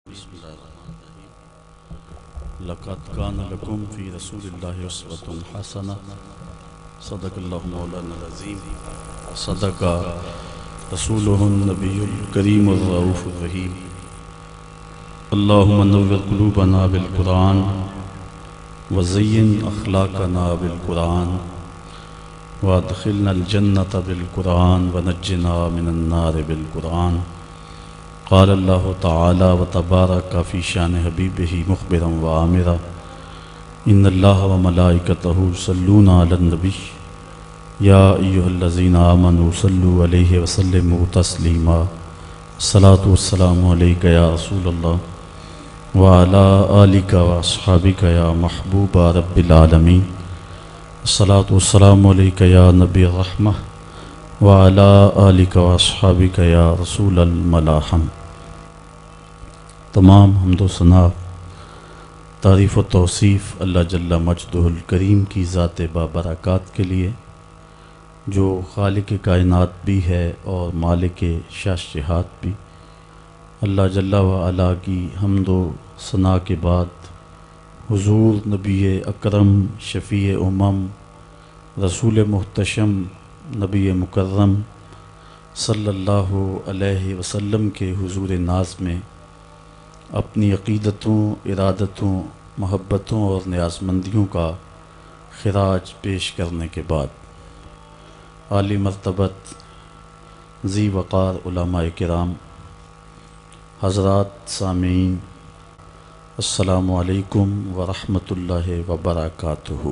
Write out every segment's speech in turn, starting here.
بسم اللہ الرحمن الرحیم لقد کان لکم فی رسول اللہ اسوۃ حسنہ صدق اللہ مولانا العظیم صدق رسولہ النبی الکریم الرؤوف الرحیم اللہم نور قلوبنا بالقرآن وزین اخلاقنا بالقرآن وادخلنا الجنۃ بالقرآن ونجنا من النار بالقرآن قال اللہ تعالی و تبارک فی شان حبیبہ مخبرا و آمرا ان اللہ و ملائکتہ یصلون علی النبی یا ایہا الذین آمنوا صلوا علیہ وسلموا تسلیما الصلاۃ والسلام علیک یا رسول اللہ وعلی آلک و اصحابک یا محبوب رب العالمین الصلاۃ والسلام علیک یا نبی الرحمہ وعلی آلک و اصحابک یا رسول الملاحم۔ تمام حمد و ثنا تعریف و توصیف اللہ جل مجدہ الکریم کی ذات بابرکات کے لیے، جو خالق کائنات بھی ہے اور مالک شاشہات بھی۔ اللہ جل و علا کی حمد و ثنا کے بعد حضور نبی اکرم شفیع امم رسول محتشم نبی مکرم صلی اللہ علیہ وسلم کے حضور ناز میں اپنی عقیدتوں، ارادتوں، محبتوں اور نیازمندیوں کا خراج پیش کرنے کے بعد عالی مرتبت ذی وقار علماء کرام، حضرات سامعین، السلام علیکم ورحمۃ اللہ وبرکاتہ۔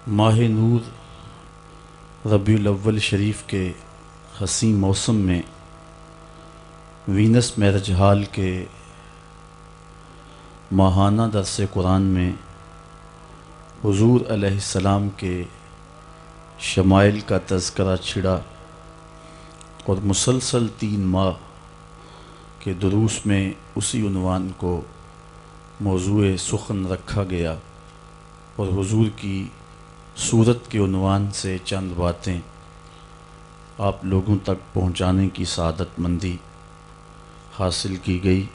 ماہ نور ربیع الاول شریف کے حسین موسم میں وینس میرج ہال کے ماہانہ درس قرآن میں حضور علیہ السلام کے شمائل کا تذکرہ چھڑا اور مسلسل 3 ماہ کے دروس میں اسی عنوان کو موضوع سخن رکھا گیا اور حضور کی صورت کے عنوان سے چند باتیں آپ لوگوں تک پہنچانے کی سعادت مندی حاصل کی گئی۔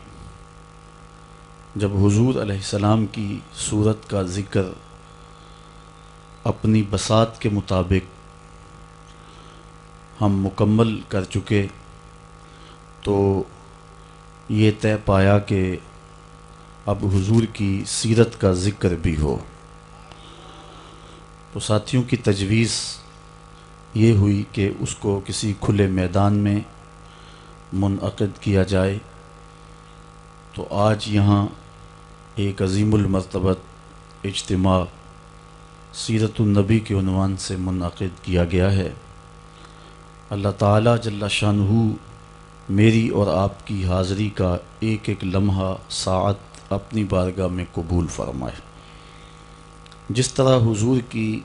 جب حضور علیہ السلام کی صورت کا ذکر اپنی بساط کے مطابق ہم مکمل کر چکے تو یہ طے پایا کہ اب حضور کی سیرت کا ذکر بھی ہو۔ تو ساتھیوں کی تجویز یہ ہوئی کہ اس کو کسی کھلے میدان میں منعقد کیا جائے، تو آج یہاں ایک عظیم المرتبت اجتماع سیرت النبی کے عنوان سے منعقد کیا گیا ہے۔ اللہ تعالیٰ جل شانہ میری اور آپ کی حاضری کا ایک ایک لمحہ ساعت اپنی بارگاہ میں قبول فرمائے۔ جس طرح حضور کی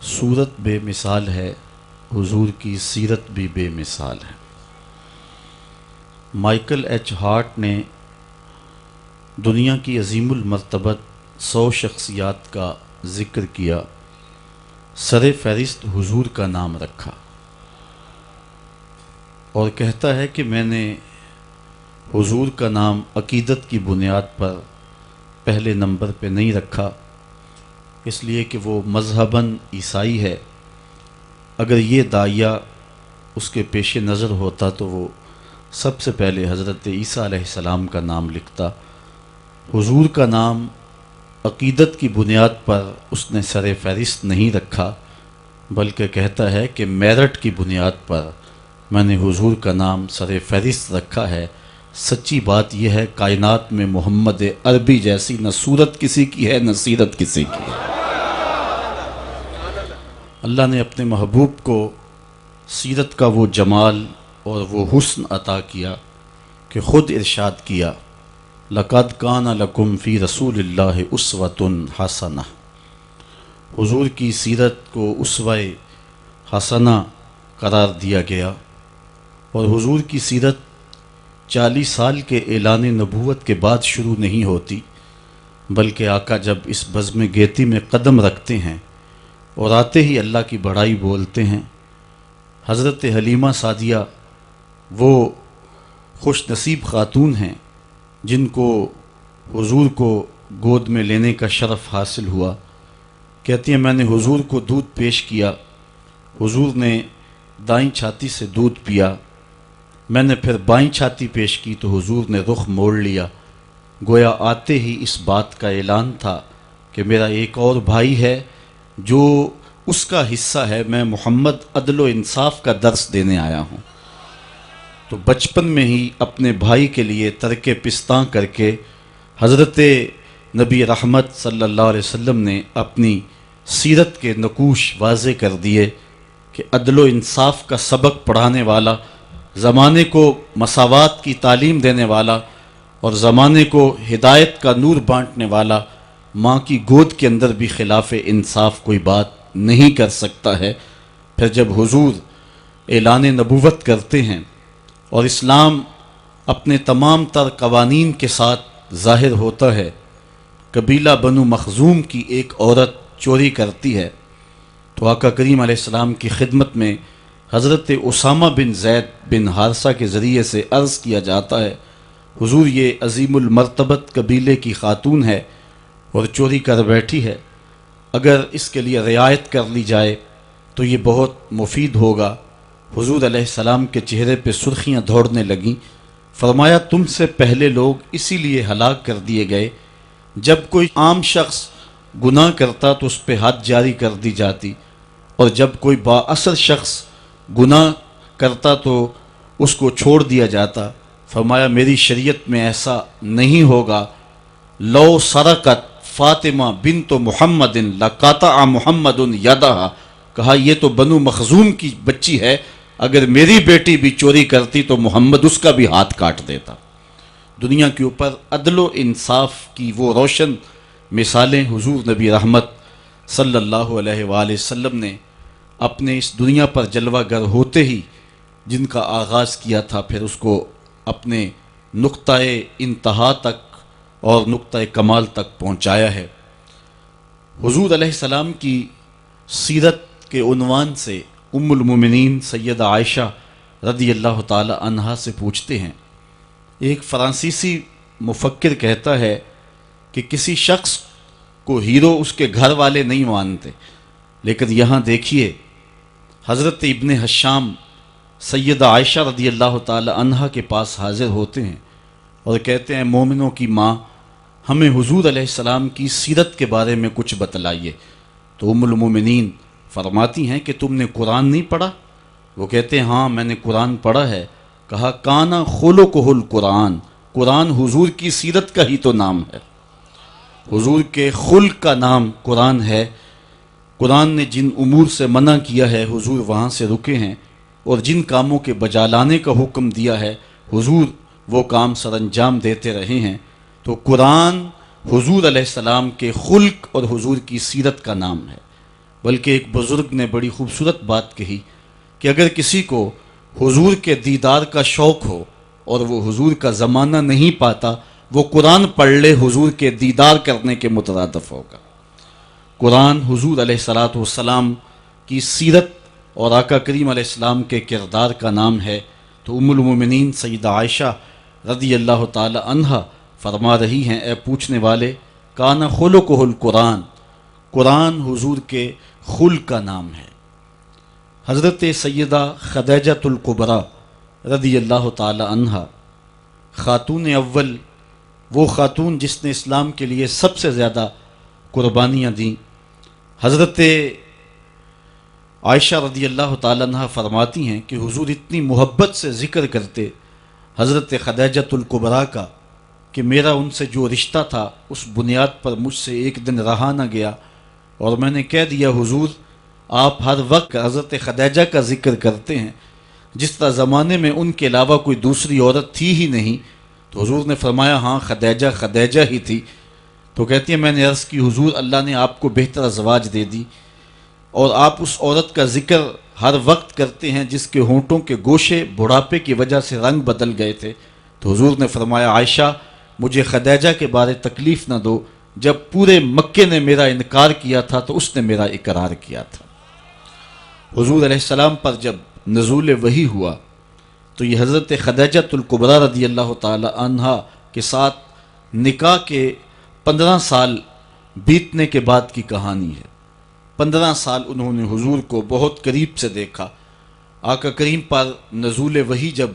صورت بے مثال ہے، حضور کی سیرت بھی بے مثال ہے۔ مائیکل ایچ ہارٹ نے دنیا کی عظیم المرتبت 100 شخصیات کا ذکر کیا، سر فہرست حضور کا نام رکھا اور کہتا ہے کہ میں نے حضور کا نام عقیدت کی بنیاد پر پہلے نمبر پہ نہیں رکھا، اس لیے کہ وہ مذہباً عیسائی ہے۔ اگر یہ داعیہ اس کے پیش نظر ہوتا تو وہ سب سے پہلے حضرت عیسیٰ علیہ السلام کا نام لکھتا۔ حضور کا نام عقیدت کی بنیاد پر اس نے سر فہرست نہیں رکھا، بلکہ کہتا ہے کہ میرٹ کی بنیاد پر میں نے حضور کا نام سر فہرست رکھا ہے۔ سچی بات یہ ہے، کائنات میں محمد عربی جیسی نہ صورت کسی کی ہے نہ سیرت کسی کی ہے۔ اللہ نے اپنے محبوب کو سیرت کا وہ جمال اور وہ حسن عطا کیا کہ خود ارشاد کیا، لقد کان لکم فی رسول اللہ اسوۃ حسنہ۔ حضور کی سیرت کو اسوہ حسنہ قرار دیا گیا، اور حضور کی سیرت 40 سال کے اعلان نبوت کے بعد شروع نہیں ہوتی، بلکہ آقا جب اس بزم گیتی میں قدم رکھتے ہیں اور آتے ہی اللہ کی بڑائی بولتے ہیں۔ حضرت حلیمہ سعدیہ وہ خوش نصیب خاتون ہیں جن کو حضور کو گود میں لینے کا شرف حاصل ہوا۔ کہتی ہیں میں نے حضور کو دودھ پیش کیا، حضور نے دائیں چھاتی سے دودھ پیا، میں نے پھر بائیں چھاتی پیش کی تو حضور نے رخ موڑ لیا، گویا آتے ہی اس بات کا اعلان تھا کہ میرا ایک اور بھائی ہے جو اس کا حصہ ہے، میں محمد عدل و انصاف کا درس دینے آیا ہوں۔ تو بچپن میں ہی اپنے بھائی کے لیے ترک پستاں کر کے حضرت نبی رحمت صلی اللہ علیہ وسلم نے اپنی سیرت کے نقوش واضح کر دیے کہ عدل و انصاف کا سبق پڑھانے والا، زمانے کو مساوات کی تعلیم دینے والا اور زمانے کو ہدایت کا نور بانٹنے والا ماں کی گود کے اندر بھی خلاف انصاف کوئی بات نہیں کر سکتا ہے۔ پھر جب حضور اعلان نبوت کرتے ہیں اور اسلام اپنے تمام تر قوانین کے ساتھ ظاہر ہوتا ہے، قبیلہ بنو مخزوم کی ایک عورت چوری کرتی ہے تو آقا کریم علیہ السلام کی خدمت میں حضرت اسامہ بن زید بن حارثہ کے ذریعے سے عرض کیا جاتا ہے حضور یہ عظیم المرتبت قبیلے کی خاتون ہے اور چوری کر بیٹھی ہے، اگر اس کے لیے رعایت کر لی جائے تو یہ بہت مفید ہوگا۔ حضور علیہ السلام کے چہرے پہ سرخیاں دوڑنے لگیں، فرمایا تم سے پہلے لوگ اسی لیے ہلاک کر دیے گئے، جب کوئی عام شخص گناہ کرتا تو اس پہ حد جاری کر دی جاتی، اور جب کوئی بااثر شخص گناہ کرتا تو اس کو چھوڑ دیا جاتا۔ فرمایا میری شریعت میں ایسا نہیں ہوگا، لو سرقت فاطمہ بنت محمد لقاطع محمد یدہا، کہا یہ تو بنو مخزوم کی بچی ہے، اگر میری بیٹی بھی چوری کرتی تو محمد اس کا بھی ہاتھ کاٹ دیتا۔ دنیا کے اوپر عدل و انصاف کی وہ روشن مثالیں حضور نبی رحمت صلی اللہ علیہ وآلہ وسلم نے اپنے اس دنیا پر جلوہ گر ہوتے ہی جن کا آغاز کیا تھا، پھر اس کو اپنے نقطہ انتہا تک اور نقطہ کمال تک پہنچایا ہے۔ حضور علیہ السلام کی سیرت کے عنوان سے ام المومنین سیدہ عائشہ رضی اللہ تعالی عنہا سے پوچھتے ہیں، ایک فرانسیسی مفکر کہتا ہے کہ کسی شخص کو ہیرو اس کے گھر والے نہیں مانتے، لیکن یہاں دیکھیے حضرت ابن حشام سیدہ عائشہ رضی اللہ تعالی عنہا کے پاس حاضر ہوتے ہیں اور کہتے ہیں مومنوں کی ماں ہمیں حضور علیہ السلام کی سیرت کے بارے میں کچھ بتلائیے۔ تو ام المومنین فرماتی ہیں کہ تم نے قرآن نہیں پڑھا؟ وہ کہتے ہیں ہاں میں نے قرآن پڑھا ہے۔ کہا کانا خلقہ القرآن، قرآن حضور کی سیرت کا ہی تو نام ہے، حضور کے خلق کا نام قرآن ہے۔ قرآن نے جن امور سے منع کیا ہے حضور وہاں سے رکے ہیں، اور جن کاموں کے بجا لانے کا حکم دیا ہے حضور وہ کام سر انجام دیتے رہے ہیں۔ تو قرآن حضور علیہ السلام کے خلق اور حضور کی سیرت کا نام ہے۔ بلکہ ایک بزرگ نے بڑی خوبصورت بات کہی کہ اگر کسی کو حضور کے دیدار کا شوق ہو اور وہ حضور کا زمانہ نہیں پاتا، وہ قرآن پڑھ لے، حضور کے دیدار کرنے کے مترادف ہوگا۔ قرآن حضور علیہ الصلاۃ والسلام کی سیرت اور آقا کریم علیہ السلام کے کردار کا نام ہے۔ تو ام المومنین سیدہ عائشہ رضی اللہ تعالی عنہا فرما رہی ہیں اے پوچھنے والے، کانا خلقہ القرآن، قرآن حضور کے خلق کا نام ہے۔ حضرت سیدہ خدیجہ الکبریٰ رضی اللہ تعالی عنہا خاتون اول، وہ خاتون جس نے اسلام کے لیے سب سے زیادہ قربانیاں دیں۔ حضرت عائشہ رضی اللہ تعالی عنہ فرماتی ہیں کہ حضور اتنی محبت سے ذکر کرتے حضرت خدیجہ الکبریٰ کا کہ میرا ان سے جو رشتہ تھا اس بنیاد پر مجھ سے ایک دن رہا نہ گیا، اور میں نے کہہ دیا حضور آپ ہر وقت حضرت خدیجہ کا ذکر کرتے ہیں جس طرح زمانے میں ان کے علاوہ کوئی دوسری عورت تھی ہی نہیں۔ تو حضور نے فرمایا ہاں خدیجہ خدیجہ ہی تھی۔ تو کہتی ہیں میں نے عرض کی حضور اللہ نے آپ کو بہتر ازواج دے دی، اور آپ اس عورت کا ذکر ہر وقت کرتے ہیں جس کے ہونٹوں کے گوشے بڑھاپے کی وجہ سے رنگ بدل گئے تھے۔ تو حضور نے فرمایا عائشہ مجھے خدیجہ کے بارے تکلیف نہ دو، جب پورے مکے نے میرا انکار کیا تھا تو اس نے میرا اقرار کیا تھا۔ حضور علیہ السلام پر جب نزول وحی ہوا تو یہ حضرت خدیجۃ الکبریٰ رضی اللہ تعالی عنہا کے ساتھ نکاح کے 15 سال بیتنے کے بعد کی کہانی ہے۔ 15 سال انہوں نے حضور کو بہت قریب سے دیکھا۔ آقا کریم پر نزول وحی جب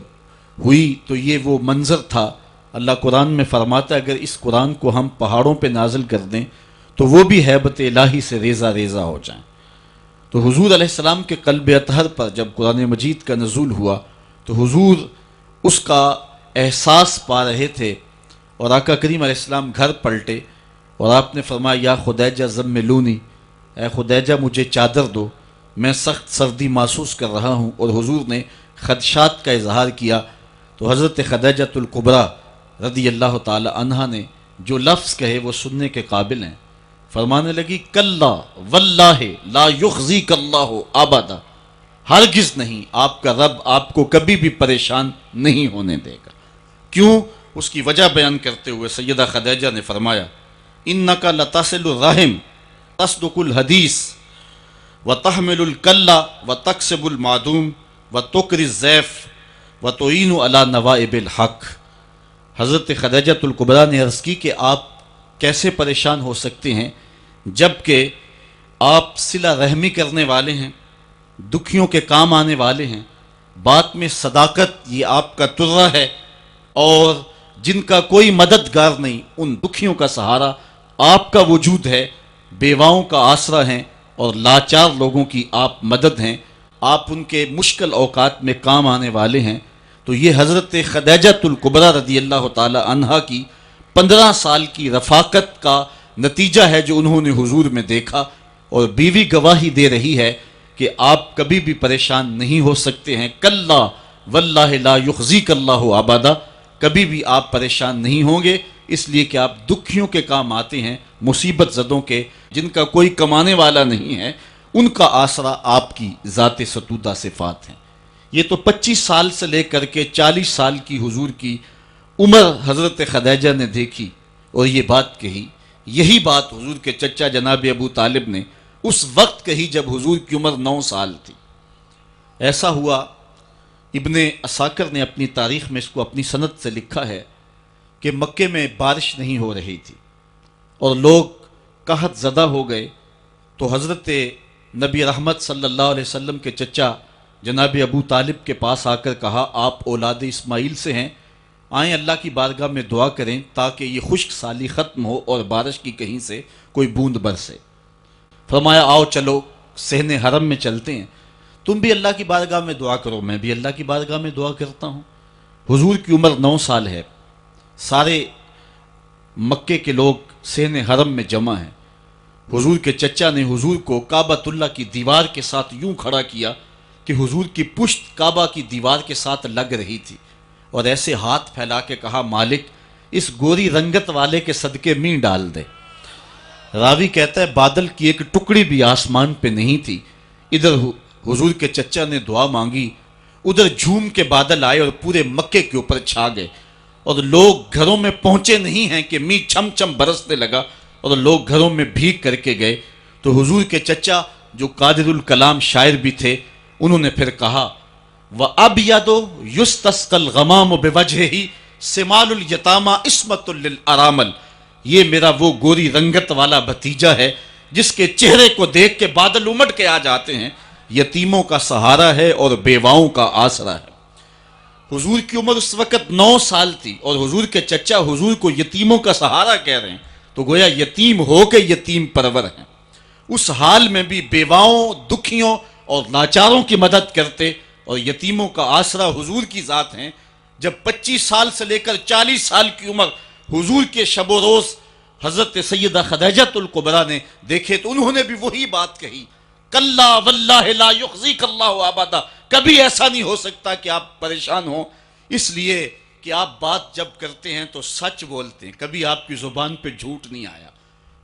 ہوئی تو یہ وہ منظر تھا، اللہ قرآن میں فرماتا ہے اگر اس قرآن کو ہم پہاڑوں پہ نازل کر دیں تو وہ بھی ہیبت الہی سے ریزہ ریزہ ہو جائیں۔ تو حضور علیہ السلام کے قلب اطہر پر جب قرآن مجید کا نزول ہوا تو حضور اس کا احساس پا رہے تھے، اور آقا کریم علیہ السلام گھر پلٹے اور آپ نے فرمایا یا خدیجہ زملونی، اے خدیجہ مجھے چادر دو، میں سخت سردی محسوس کر رہا ہوں۔ اور حضور نے خدشات کا اظہار کیا تو حضرت خدیجۃ الکبریٰ رضی اللہ تعالی عنہا نے جو لفظ کہے وہ سننے کے قابل ہیں۔ فرمانے لگی کلا واللہ لا یخزیک اللہ ابدا، ہرگز نہیں، آپ کا رب آپ کو کبھی بھی پریشان نہیں ہونے دے گا۔ کیوں؟ اس کی وجہ بیان کرتے ہوئے سیدہ خدیجہ نے فرمایا انک لتصل الرحم تصدق الحدیث وتحمل الکلا وتکسب المعدوم وتقری الضیف وتعین علی نوائب الحق۔ حضرت خدیجۃ الکبریٰ نے عرض کی کہ آپ کیسے پریشان ہو سکتے ہیں جب کہ آپ صلہ رحمی کرنے والے ہیں، دکھیوں کے کام آنے والے ہیں، بات میں صداقت یہ آپ کا ترہ ہے، اور جن کا کوئی مددگار نہیں ان دکھیوں کا سہارا آپ کا وجود ہے، بیواؤں کا آسرا ہیں اور لاچار لوگوں کی آپ مدد ہیں، آپ ان کے مشکل اوقات میں کام آنے والے ہیں۔ تو یہ حضرت خدیجۃ الکبریٰ رضی اللہ تعالی عنہا کی 15 سال کی رفاقت کا نتیجہ ہے جو انہوں نے حضور میں دیکھا، اور بیوی گواہی دے رہی ہے کہ آپ کبھی بھی پریشان نہیں ہو سکتے ہیں۔ کلا واللہ لا یخزیک اللہ ابدا، کبھی بھی آپ پریشان نہیں ہوں گے، اس لیے کہ آپ دکھیوں کے کام آتے ہیں، مصیبت زدوں کے، جن کا کوئی کمانے والا نہیں ہے، ان کا آسرا آپ کی ذات ستودہ صفات ہیں۔ یہ تو 25 سال سے لے کر کے 40 سال کی حضور کی عمر حضرت خدیجہ نے دیکھی اور یہ بات کہی۔ یہی بات حضور کے چچا جناب ابو طالب نے اس وقت کہی جب حضور کی عمر 9 سال تھی۔ ایسا ہوا، ابن عساکر نے اپنی تاریخ میں اس کو اپنی سند سے لکھا ہے کہ مکے میں بارش نہیں ہو رہی تھی اور لوگ قحط زدہ ہو گئے، تو حضرت نبی رحمت صلی اللہ علیہ وسلم کے چچا جناب ابو طالب کے پاس آ کر کہا آپ اولاد اسماعیل سے ہیں، آئیں اللہ کی بارگاہ میں دعا کریں تاکہ یہ خشک سالی ختم ہو اور بارش کی کہیں سے کوئی بوند برسے۔ فرمایا آؤ چلو صحن حرم میں چلتے ہیں، تم بھی اللہ کی بارگاہ میں دعا کرو، میں بھی اللہ کی بارگاہ میں دعا کرتا ہوں۔ حضور کی عمر 9 سال ہے، سارے مکے کے لوگ صحن حرم میں جمع ہیں۔ حضور کے چچا نے حضور کو کعبۃ اللہ کی دیوار کے ساتھ یوں کھڑا کیا کہ حضور کی پشت کعبہ کی دیوار کے ساتھ لگ رہی تھی، اور ایسے ہاتھ پھیلا کے کہا مالک اس گوری رنگت والے کے صدقے میں ڈال دے۔ راوی کہتا ہے بادل کی ایک ٹکڑی بھی آسمان پہ نہیں تھی، ادھر حضور کے چچا نے دعا مانگی، ادھر جھوم کے بادل آئے اور پورے مکے کے اوپر چھا گئے، اور لوگ گھروں میں پہنچے نہیں ہیں کہ می چھم چھم برسنے لگا اور لوگ گھروں میں بھیگ کر کے گئے۔ تو حضور کے چچا جو قادر الکلام شاعر بھی تھے، انہوں نے پھر کہا وَأَبْيَضُ يُسْتَسْقَى الْغَمَامُ بِوَجْهِهِ سِمَالُ الْيَتَامَى عِصْمَةٌ لِلْأَرَامِلِ، یہ میرا وہ گوری رنگت والا بھتیجا ہے جس کے چہرے کو دیکھ کے بادل امٹ کے آ جاتے ہیں، یتیموں کا سہارا ہے اور بیواؤں کا آسرا ہے۔ حضور کی عمر اس وقت 9 سال تھی اور حضور کے چچا حضور کو یتیموں کا سہارا کہہ رہے ہیں، تو گویا یتیم ہو کے یتیم پرور ہیں۔ اس حال میں بھی بیواؤں، دکھیوں اور لاچاروں کی مدد کرتے اور یتیموں کا آسرا حضور کی ذات ہیں۔ جب 25 سال سے لے کر 40 سال کی عمر حضور کے شب و روز حضرت سیدہ خدیجۃ الکبریٰ نے دیکھے تو انہوں نے بھی وہی بات کہی، کلا واللہ لا یخزیک اللہ ابدا، کبھی ایسا نہیں ہو سکتا کہ آپ پریشان ہوں، اس لیے کہ آپ بات جب کرتے ہیں تو سچ بولتے ہیں، کبھی آپ کی زبان پہ جھوٹ نہیں آیا،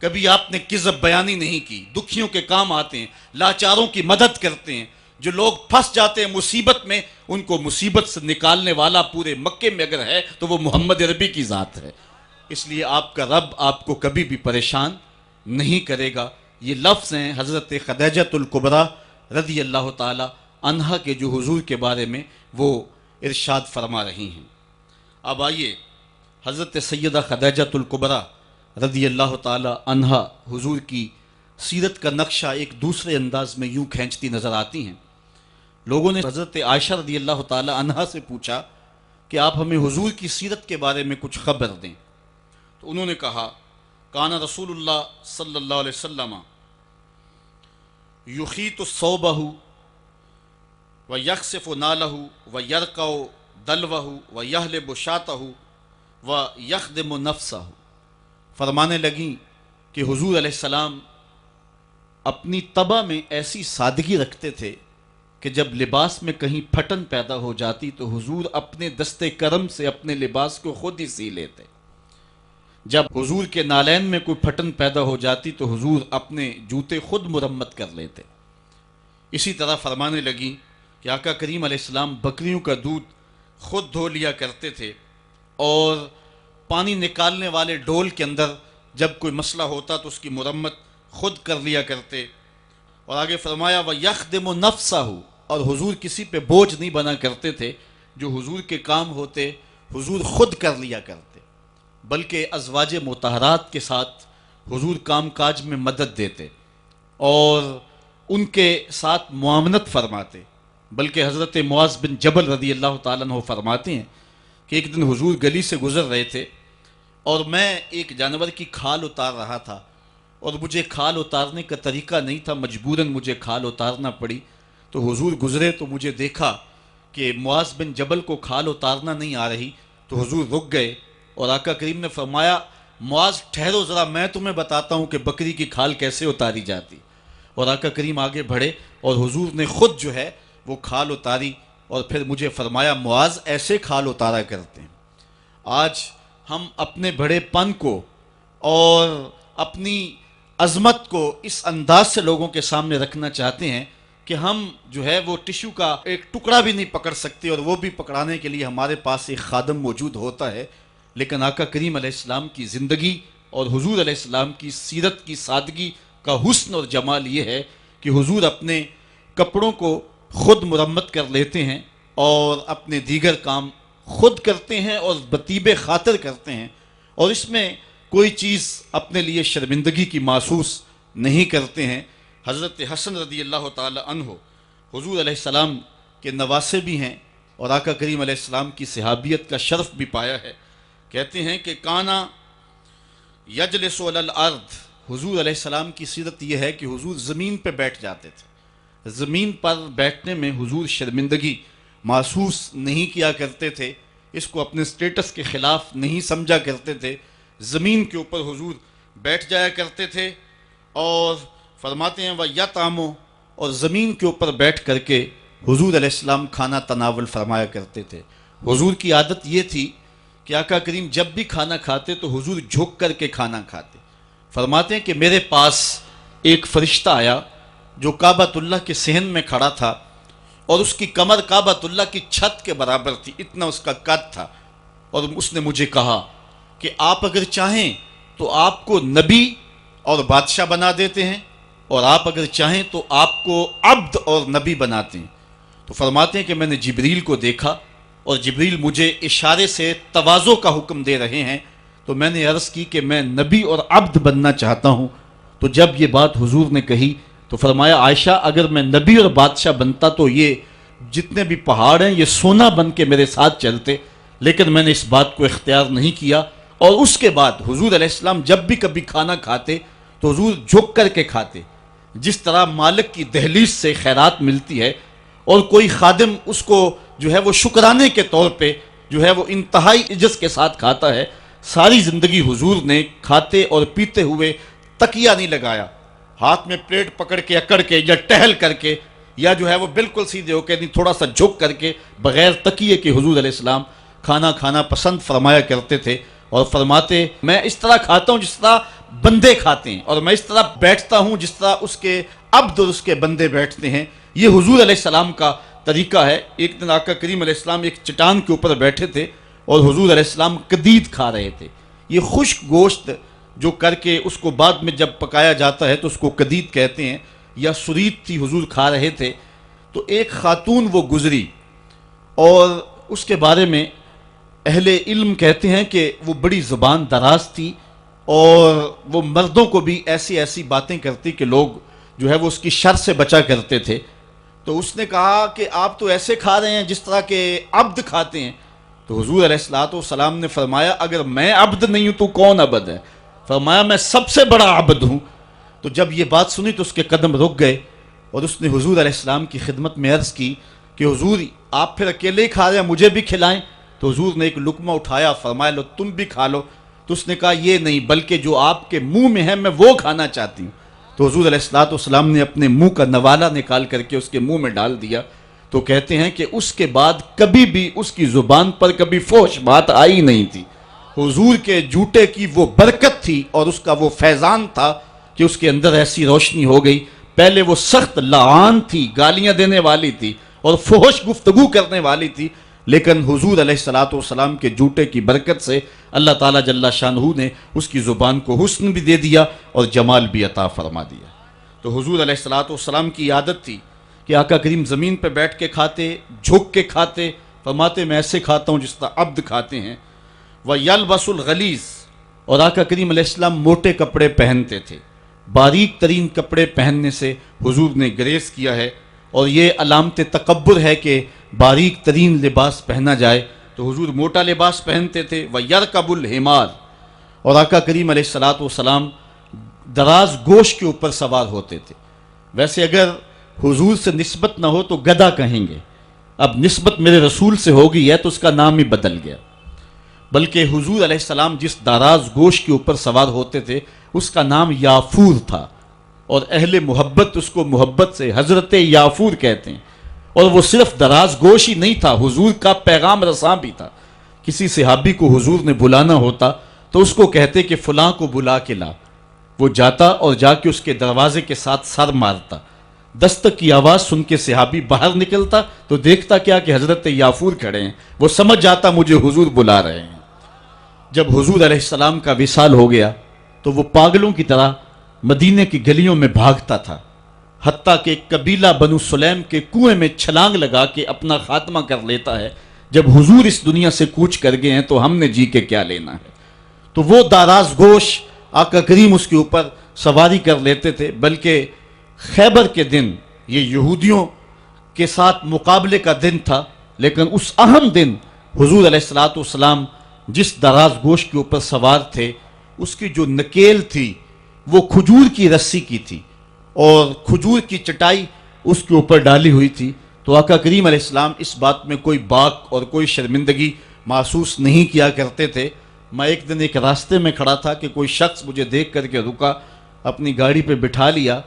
کبھی آپ نے کذب بیانی نہیں کی، دکھیوں کے کام آتے ہیں، لاچاروں کی مدد کرتے ہیں، جو لوگ پھنس جاتے ہیں مصیبت میں ان کو مصیبت سے نکالنے والا پورے مکے میں اگر ہے تو وہ محمد عربی کی ذات ہے۔ اس لیے آپ کا رب آپ کو کبھی بھی پریشان نہیں کرے گا۔ یہ لفظ ہیں حضرت خدیجۃ الکبریٰ رضی اللہ تعالی عنہا کے جو حضور کے بارے میں وہ ارشاد فرما رہی ہیں۔ اب آئیے حضرت سیدہ خدیجۃ الکبریٰ رضی اللہ تعالی عنہا حضور کی سیرت کا نقشہ ایک دوسرے انداز میں یوں کھینچتی نظر آتی ہیں۔ لوگوں نے حضرت عائشہ رضی اللہ تعالی عنہا سے پوچھا کہ آپ ہمیں حضور کی سیرت کے بارے میں کچھ خبر دیں، تو انہوں نے کہا کان رسول اللہ صلی اللہ علیہ وسلم یخیط ثوبہ ویخسف نالہ ویرقع دلوہ ویحلب شاتہ ویخدم نفسہ۔ فرمانے لگیں کہ حضور علیہ السلام اپنی طبع میں ایسی سادگی رکھتے تھے کہ جب لباس میں کہیں پھٹن پیدا ہو جاتی تو حضور اپنے دستے کرم سے اپنے لباس کو خود ہی سی لیتے۔ جب حضور کے نالین میں کوئی پھٹن پیدا ہو جاتی تو حضور اپنے جوتے خود مرمت کر لیتے۔ اسی طرح فرمانے لگیں کہ آقا کریم علیہ السلام بکریوں کا دودھ خود دھو لیا کرتے تھے، اور پانی نکالنے والے ڈول کے اندر جب کوئی مسئلہ ہوتا تو اس کی مرمت خود کر لیا کرتے۔ اور آگے فرمایا وَيَخْدِمُ نَفْسَهُ، اور حضور کسی پہ بوجھ نہیں بنا کرتے تھے، جو حضور کے کام ہوتے حضور خود کر لیا کرتے، بلکہ ازواج مطہرات کے ساتھ حضور کام کاج میں مدد دیتے اور ان کے ساتھ معاونت فرماتے۔ بلکہ حضرت معاذ بن جبل رضی اللہ تعالیٰ عنہ فرماتے ہیں کہ ایک دن حضور گلی سے گزر رہے تھے اور میں ایک جانور کی کھال اتار رہا تھا، اور مجھے کھال اتارنے کا طریقہ نہیں تھا، مجبوراً مجھے کھال اتارنا پڑی۔ تو حضور گزرے تو مجھے دیکھا کہ معاذ بن جبل کو کھال اتارنا نہیں آ رہی، تو حضور رک گئے اور آقا کریم نے فرمایا معاذ ٹھہرو ذرا، میں تمہیں بتاتا ہوں کہ بکری کی کھال کیسے اتاری جاتی۔ اور آقا کریم آگے بڑھے اور حضور نے خود جو ہے وہ کھال اتاری، اور پھر مجھے فرمایا معاذ ایسے کھال اتارا کرتے ہیں۔ آج ہم اپنے بڑے پن کو اور اپنی عظمت کو اس انداز سے لوگوں کے سامنے رکھنا چاہتے ہیں کہ ہم جو ہے وہ ٹشو کا ایک ٹکڑا بھی نہیں پکڑ سکتے، اور وہ بھی پکڑانے کے لیے ہمارے پاس ایک خادم موجود ہوتا ہے۔ لیکن آقا کریم علیہ السلام کی زندگی اور حضور علیہ السلام کی سیرت کی سادگی کا حسن اور جمال یہ ہے کہ حضور اپنے کپڑوں کو خود مرمت کر لیتے ہیں اور اپنے دیگر کام خود کرتے ہیں اور بطیب خاطر کرتے ہیں، اور اس میں کوئی چیز اپنے لیے شرمندگی کی محسوس نہیں کرتے ہیں۔ حضرت حسن رضی اللہ تعالی عنہ حضور علیہ السلام کے نواسے بھی ہیں اور آقا کریم علیہ السلام کی صحابیت کا شرف بھی پایا ہے۔ کہتے ہیں کہ کانا یجلس علی الارض، حضور علیہ السلام کی سیرت یہ ہے کہ حضور زمین پہ بیٹھ جاتے تھے۔ زمین پر بیٹھنے میں حضور شرمندگی محسوس نہیں کیا کرتے تھے، اس کو اپنے سٹیٹس کے خلاف نہیں سمجھا کرتے تھے۔ زمین کے اوپر حضور بیٹھ جایا کرتے تھے، اور فرماتے ہیں وَيَطْعَمُ، اور زمین کے اوپر بیٹھ کر کے حضور علیہ السلام کھانا تناول فرمایا کرتے تھے۔ حضور کی عادت یہ تھی کہ آقا کریم جب بھی کھانا کھاتے تو حضور جھک کر کے کھانا کھاتے۔ فرماتے ہیں کہ میرے پاس ایک فرشتہ آیا جو کعبۃ اللہ کے صحن میں کھڑا تھا، اور اس کی کمر کعبۃ اللہ کی چھت کے برابر تھی، اتنا اس کا قد تھا، اور اس نے مجھے کہا کہ آپ اگر چاہیں تو آپ کو نبی اور بادشاہ بنا دیتے ہیں، اور آپ اگر چاہیں تو آپ کو عبد اور نبی بناتے ہیں۔ تو فرماتے ہیں کہ میں نے جبریل کو دیکھا، اور جبریل مجھے اشارے سے تواضع کا حکم دے رہے ہیں، تو میں نے عرض کی کہ میں نبی اور عبد بننا چاہتا ہوں۔ تو جب یہ بات حضور نے کہی تو فرمایا عائشہ اگر میں نبی اور بادشاہ بنتا تو یہ جتنے بھی پہاڑ ہیں یہ سونا بن کے میرے ساتھ چلتے، لیکن میں نے اس بات کو اختیار نہیں کیا۔ اور اس کے بعد حضور علیہ السلام جب بھی کبھی کھانا کھاتے تو حضور جھک کر کے کھاتے، جس طرح مالک کی دہلیز سے خیرات ملتی ہے اور کوئی خادم اس کو جو ہے وہ شکرانے کے طور پہ جو ہے وہ انتہائی عجز کے ساتھ کھاتا ہے۔ ساری زندگی حضور نے کھاتے اور پیتے ہوئے تکیہ نہیں لگایا، ہاتھ میں پلیٹ پکڑ کے اکڑ کے یا ٹہل کر کے یا جو ہے وہ بالکل سیدھے ہو کے نہیں، تھوڑا سا جھک کر کے بغیر تکیے کے حضور علیہ السلام کھانا کھانا پسند فرمایا کرتے تھے، اور فرماتے میں اس طرح کھاتا ہوں جس طرح بندے کھاتے ہیں، اور میں اس طرح بیٹھتا ہوں جس طرح اس کے عبد اور اس کے بندے بیٹھتے ہیں۔ یہ حضور علیہ السلام کا طریقہ ہے۔ ایک دن آقا کریم علیہ السلام ایک چٹان کے اوپر بیٹھے تھے اور حضور علیہ السلام قدید کھا رہے تھے۔ یہ خشک گوشت جو کر کے اس کو بعد میں جب پکایا جاتا ہے تو اس کو قدید کہتے ہیں، یا سرید تھی، حضور کھا رہے تھے۔ تو ایک خاتون وہ گزری اور اس کے بارے میں اہل علم کہتے ہیں کہ وہ بڑی زبان دراز تھی اور وہ مردوں کو بھی ایسی ایسی باتیں کرتی کہ لوگ جو ہے وہ اس کی شر سے بچا کرتے تھے. تو اس نے کہا کہ آپ تو ایسے کھا رہے ہیں جس طرح کے عبد کھاتے ہیں. تو حضور علیہ الصلوۃ والسلام نے فرمایا اگر میں عبد نہیں ہوں تو کون عبد ہے؟ فرمایا میں سب سے بڑا عبد ہوں. تو جب یہ بات سنی تو اس کے قدم رک گئے اور اس نے حضور علیہ السلام کی خدمت میں عرض کی کہ حضور آپ پھر اکیلے ہی کھا رہے ہیں، مجھے بھی کھلائیں. تو حضور نے ایک لقمہ اٹھایا، فرمایا لو تم بھی کھا لو. تو اس نے کہا یہ نہیں، بلکہ جو آپ کے منہ میں ہے میں وہ کھانا چاہتی ہوں. تو حضور علیہ الصلوۃ والسلام نے اپنے منہ کا نوالا نکال کر کے اس کے منہ میں ڈال دیا. تو کہتے ہیں کہ اس کے بعد کبھی بھی اس کی زبان پر کبھی فحش بات آئی نہیں تھی. حضور کے جوتے کی وہ برکت تھی اور اس کا وہ فیضان تھا کہ اس کے اندر ایسی روشنی ہو گئی. پہلے وہ سخت لعان تھی، گالیاں دینے والی تھی اور فحش گفتگو کرنے والی تھی، لیکن حضور علیہ الصلوۃ والسلام کے جوتے کی برکت سے اللہ تعالیٰ جل شانہ نے اس کی زبان کو حسن بھی دے دیا اور جمال بھی عطا فرما دیا. تو حضور علیہ الصلوۃ والسلام کی عادت تھی کہ آقا کریم زمین پہ بیٹھ کے کھاتے، جھک کے کھاتے. فرماتے میں ایسے کھاتا ہوں جس طرح عبد کھاتے ہیں. وَيَلْبَسُ الْغَلِيظ، اور آقا کریم علیہ السلام موٹے کپڑے پہنتے تھے. باریک ترین کپڑے پہننے سے حضور نے گریز کیا ہے اور یہ علامت تکبر ہے کہ باریک ترین لباس پہنا جائے. تو حضور موٹا لباس پہنتے تھے. وَيَرْكَبُ الْحِمَارَ، اور آقا کریم علیہ الصلوۃ والسلام دراز گوش کے اوپر سوار ہوتے تھے. ویسے اگر حضور سے نسبت نہ ہو تو گدھا کہیں گے، اب نسبت میرے رسول سے ہو گئی ہے تو اس کا نام ہی بدل گیا. بلکہ حضور علیہ السلام جس دراز گوش کے اوپر سوار ہوتے تھے اس کا نام یافور تھا، اور اہل محبت اس کو محبت سے حضرت یافور کہتے ہیں. اور وہ صرف دراز گوش ہی نہیں تھا، حضور کا پیغام رساں بھی تھا. کسی صحابی کو حضور نے بلانا ہوتا تو اس کو کہتے کہ فلاں کو بلا کے لا. وہ جاتا اور جا کے اس کے دروازے کے ساتھ سر مارتا. دستک کی آواز سن کے صحابی باہر نکلتا تو دیکھتا کیا کہ حضرت یافور کھڑے ہیں. وہ سمجھ جاتا مجھے حضور بلا رہے ہیں. جب حضور علیہ السلام کا وصال ہو گیا تو وہ پاگلوں کی طرح مدینے کی گلیوں میں بھاگتا تھا، حتیٰ کہ قبیلہ بنو سلیم کے کنویں میں چھلانگ لگا کے اپنا خاتمہ کر لیتا ہے. جب حضور اس دنیا سے کوچ کر گئے ہیں تو ہم نے جی کے کیا لینا ہے. تو وہ دراز گوش آقا کریم اس کے اوپر سواری کر لیتے تھے. بلکہ خیبر کے دن یہ یہودیوں کے ساتھ مقابلے کا دن تھا، لیکن اس اہم دن حضور علیہ الصلوۃ والسلام جس دراز گوش کے اوپر سوار تھے اس کی جو نکیل تھی وہ کھجور کی رسی کی تھی اور کھجور کی چٹائی اس کے اوپر ڈالی ہوئی تھی. تو آقا کریم علیہ السلام اس بات میں کوئی باک اور کوئی شرمندگی محسوس نہیں کیا کرتے تھے. میں ایک دن ایک راستے میں کھڑا تھا کہ کوئی شخص مجھے دیکھ کر کے رکا، اپنی گاڑی پہ بٹھا لیا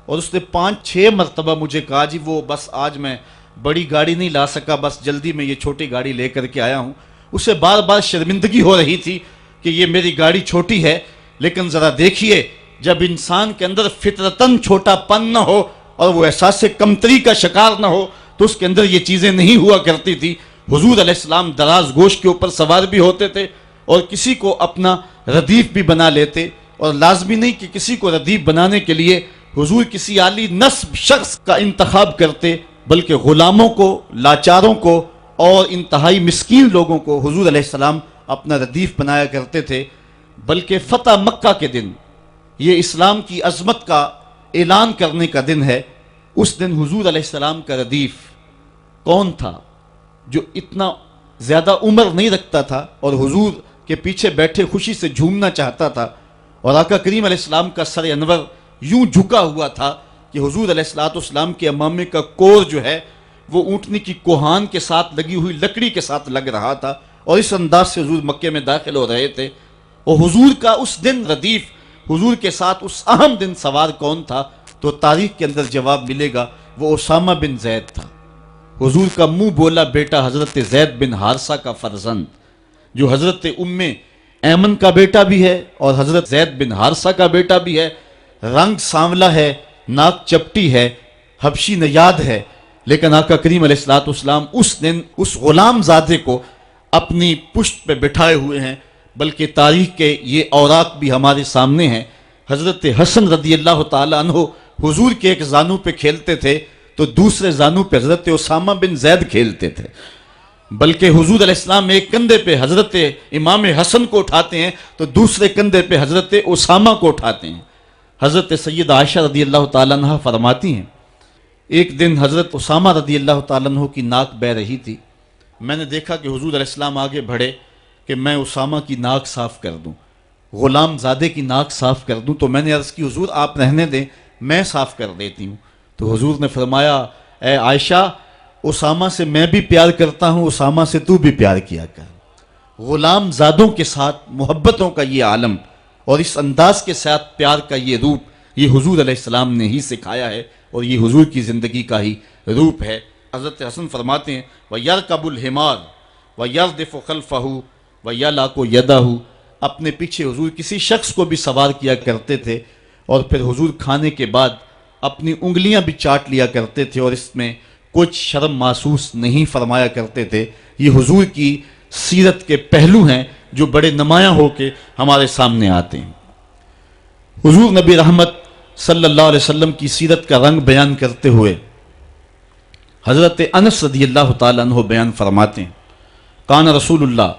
اور اس نے 5-6 مرتبہ مجھے کہا جی وہ بس آج میں بڑی گاڑی نہیں لا سکا، بس جلدی میں یہ چھوٹی گاڑی لے کر کے آیا ہوں. اسے بار بار شرمندگی ہو رہی تھی کہ یہ میری گاڑی چھوٹی ہے. لیکن ذرا دیکھیے جب انسان کے اندر فطرتاً چھوٹا پن نہ ہو اور وہ احساس کمتری کا شکار نہ ہو تو اس کے اندر یہ چیزیں نہیں ہوا کرتی تھی. حضور علیہ السلام دراز گوش کے اوپر سوار بھی ہوتے تھے اور کسی کو اپنا ردیف بھی بنا لیتے، اور لازمی نہیں کہ کسی کو ردیف بنانے کے لیے حضور کسی عالی نسب شخص کا انتخاب کرتے، بلکہ غلاموں کو، لاچاروں کو اور انتہائی مسکین لوگوں کو حضور علیہ السلام اپنا ردیف بنایا کرتے تھے. بلکہ فتح مکہ کے دن، یہ اسلام کی عظمت کا اعلان کرنے کا دن ہے، اس دن حضور علیہ السلام کا ردیف کون تھا جو اتنا زیادہ عمر نہیں رکھتا تھا اور حضور کے پیچھے بیٹھے خوشی سے جھومنا چاہتا تھا، اور آقا کریم علیہ السلام کا سر انور یوں جھکا ہوا تھا کہ حضور علیہ السلام کے امامے کا کور جو ہے وہ اونٹنی کی کوہان کے ساتھ لگی ہوئی لکڑی کے ساتھ لگ رہا تھا، اور اس انداز سے حضور مکے میں داخل ہو رہے تھے. اور حضور کا اس دن ردیف، حضور کے ساتھ اس اہم دن سوار کون تھا تو تاریخ کے اندر جواب ملے گا، وہ اسامہ بن زید تھا. حضور کا منہ بولا بیٹا حضرت زید بن حارثہ کا فرزند، جو حضرت ام ایمن کا بیٹا بھی ہے اور حضرت زید بن حارثہ کا بیٹا بھی ہے. رنگ سانولا ہے، ناک چپٹی ہے، حبشی نیاد ہے، لیکن آقا کریم علیہ السلام اس دن اس غلام زادے کو اپنی پشت پہ بٹھائے ہوئے ہیں. بلکہ تاریخ کے یہ اوراق بھی ہمارے سامنے ہیں. حضرت حسن رضی اللہ تعالی عنہ حضور کے ایک زانو پہ کھیلتے تھے تو دوسرے زانو پہ حضرت اسامہ بن زید کھیلتے تھے. بلکہ حضور علیہ السلام ایک کندھے پہ حضرت امام حسن کو اٹھاتے ہیں تو دوسرے کندھے پہ حضرت اسامہ کو اٹھاتے ہیں۔ حضرت سیدہ عائشہ رضی اللہ تعالیٰ عنہ فرماتی ہیں ایک دن حضرت اسامہ رضی اللہ تعالیٰ عنہ کی ناک بہہ رہی تھی، میں نے دیکھا کہ حضور علیہ السلام آگے بڑھے کہ میں اسامہ کی ناک صاف کر دوں، غلام زادے کی ناک صاف کر دوں، تو میں نے عرض کی حضور آپ رہنے دیں میں صاف کر دیتی ہوں۔ تو حضور نے فرمایا اے عائشہ اسامہ سے میں بھی پیار کرتا ہوں، اسامہ سے تو بھی پیار کیا کر۔ غلام زادوں کے ساتھ محبتوں کا یہ عالم اور اس انداز کے ساتھ پیار کا یہ روپ یہ حضور علیہ السلام نے ہی سکھایا ہے اور یہ حضور کی زندگی کا ہی روپ ہے۔ حضرت حسن فرماتے ہیں وَيَرْكَبُ الْحِمَارُ وَيَرْدِفُ خَلْفَهُ وَيَلَاقُ يَدَهُ، اپنے پیچھے حضور کسی شخص کو بھی سوار کیا کرتے تھے اور پھر حضور کھانے کے بعد اپنی انگلیاں بھی چاٹ لیا کرتے تھے اور اس میں کچھ شرم محسوس نہیں فرمایا کرتے تھے۔ یہ حضور کی سیرت کے پہلو ہیں جو بڑے نمایاں ہو کے ہمارے سامنے آتے ہیں۔ حضور نبی رحمت صلی اللہ علیہ وسلم کی سیرت کا رنگ بیان کرتے ہوئے حضرت انس رضی اللہ تعالیٰ عنہ بیان فرماتے ہیں کان رسول اللہ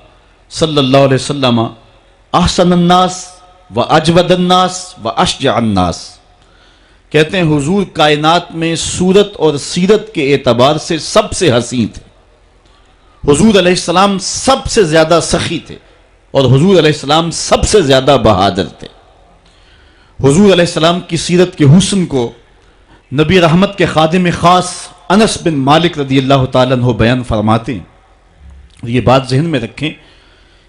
صلی اللہ علیہ وسلم احسن الناس و اجود الناس و اشجع الناس، کہتے ہیں حضور کائنات میں صورت اور سیرت کے اعتبار سے سب سے حسین تھے، حضور علیہ السلام سب سے زیادہ سخی تھے اور حضور علیہ السلام سب سے زیادہ بہادر تھے۔ حضور علیہ السلام کی سیرت کے حسن کو نبی رحمت کے خادم خاص انس بن مالک رضی اللہ تعالیٰ عنہ بیان فرماتے ہیں، اور یہ بات ذہن میں رکھیں،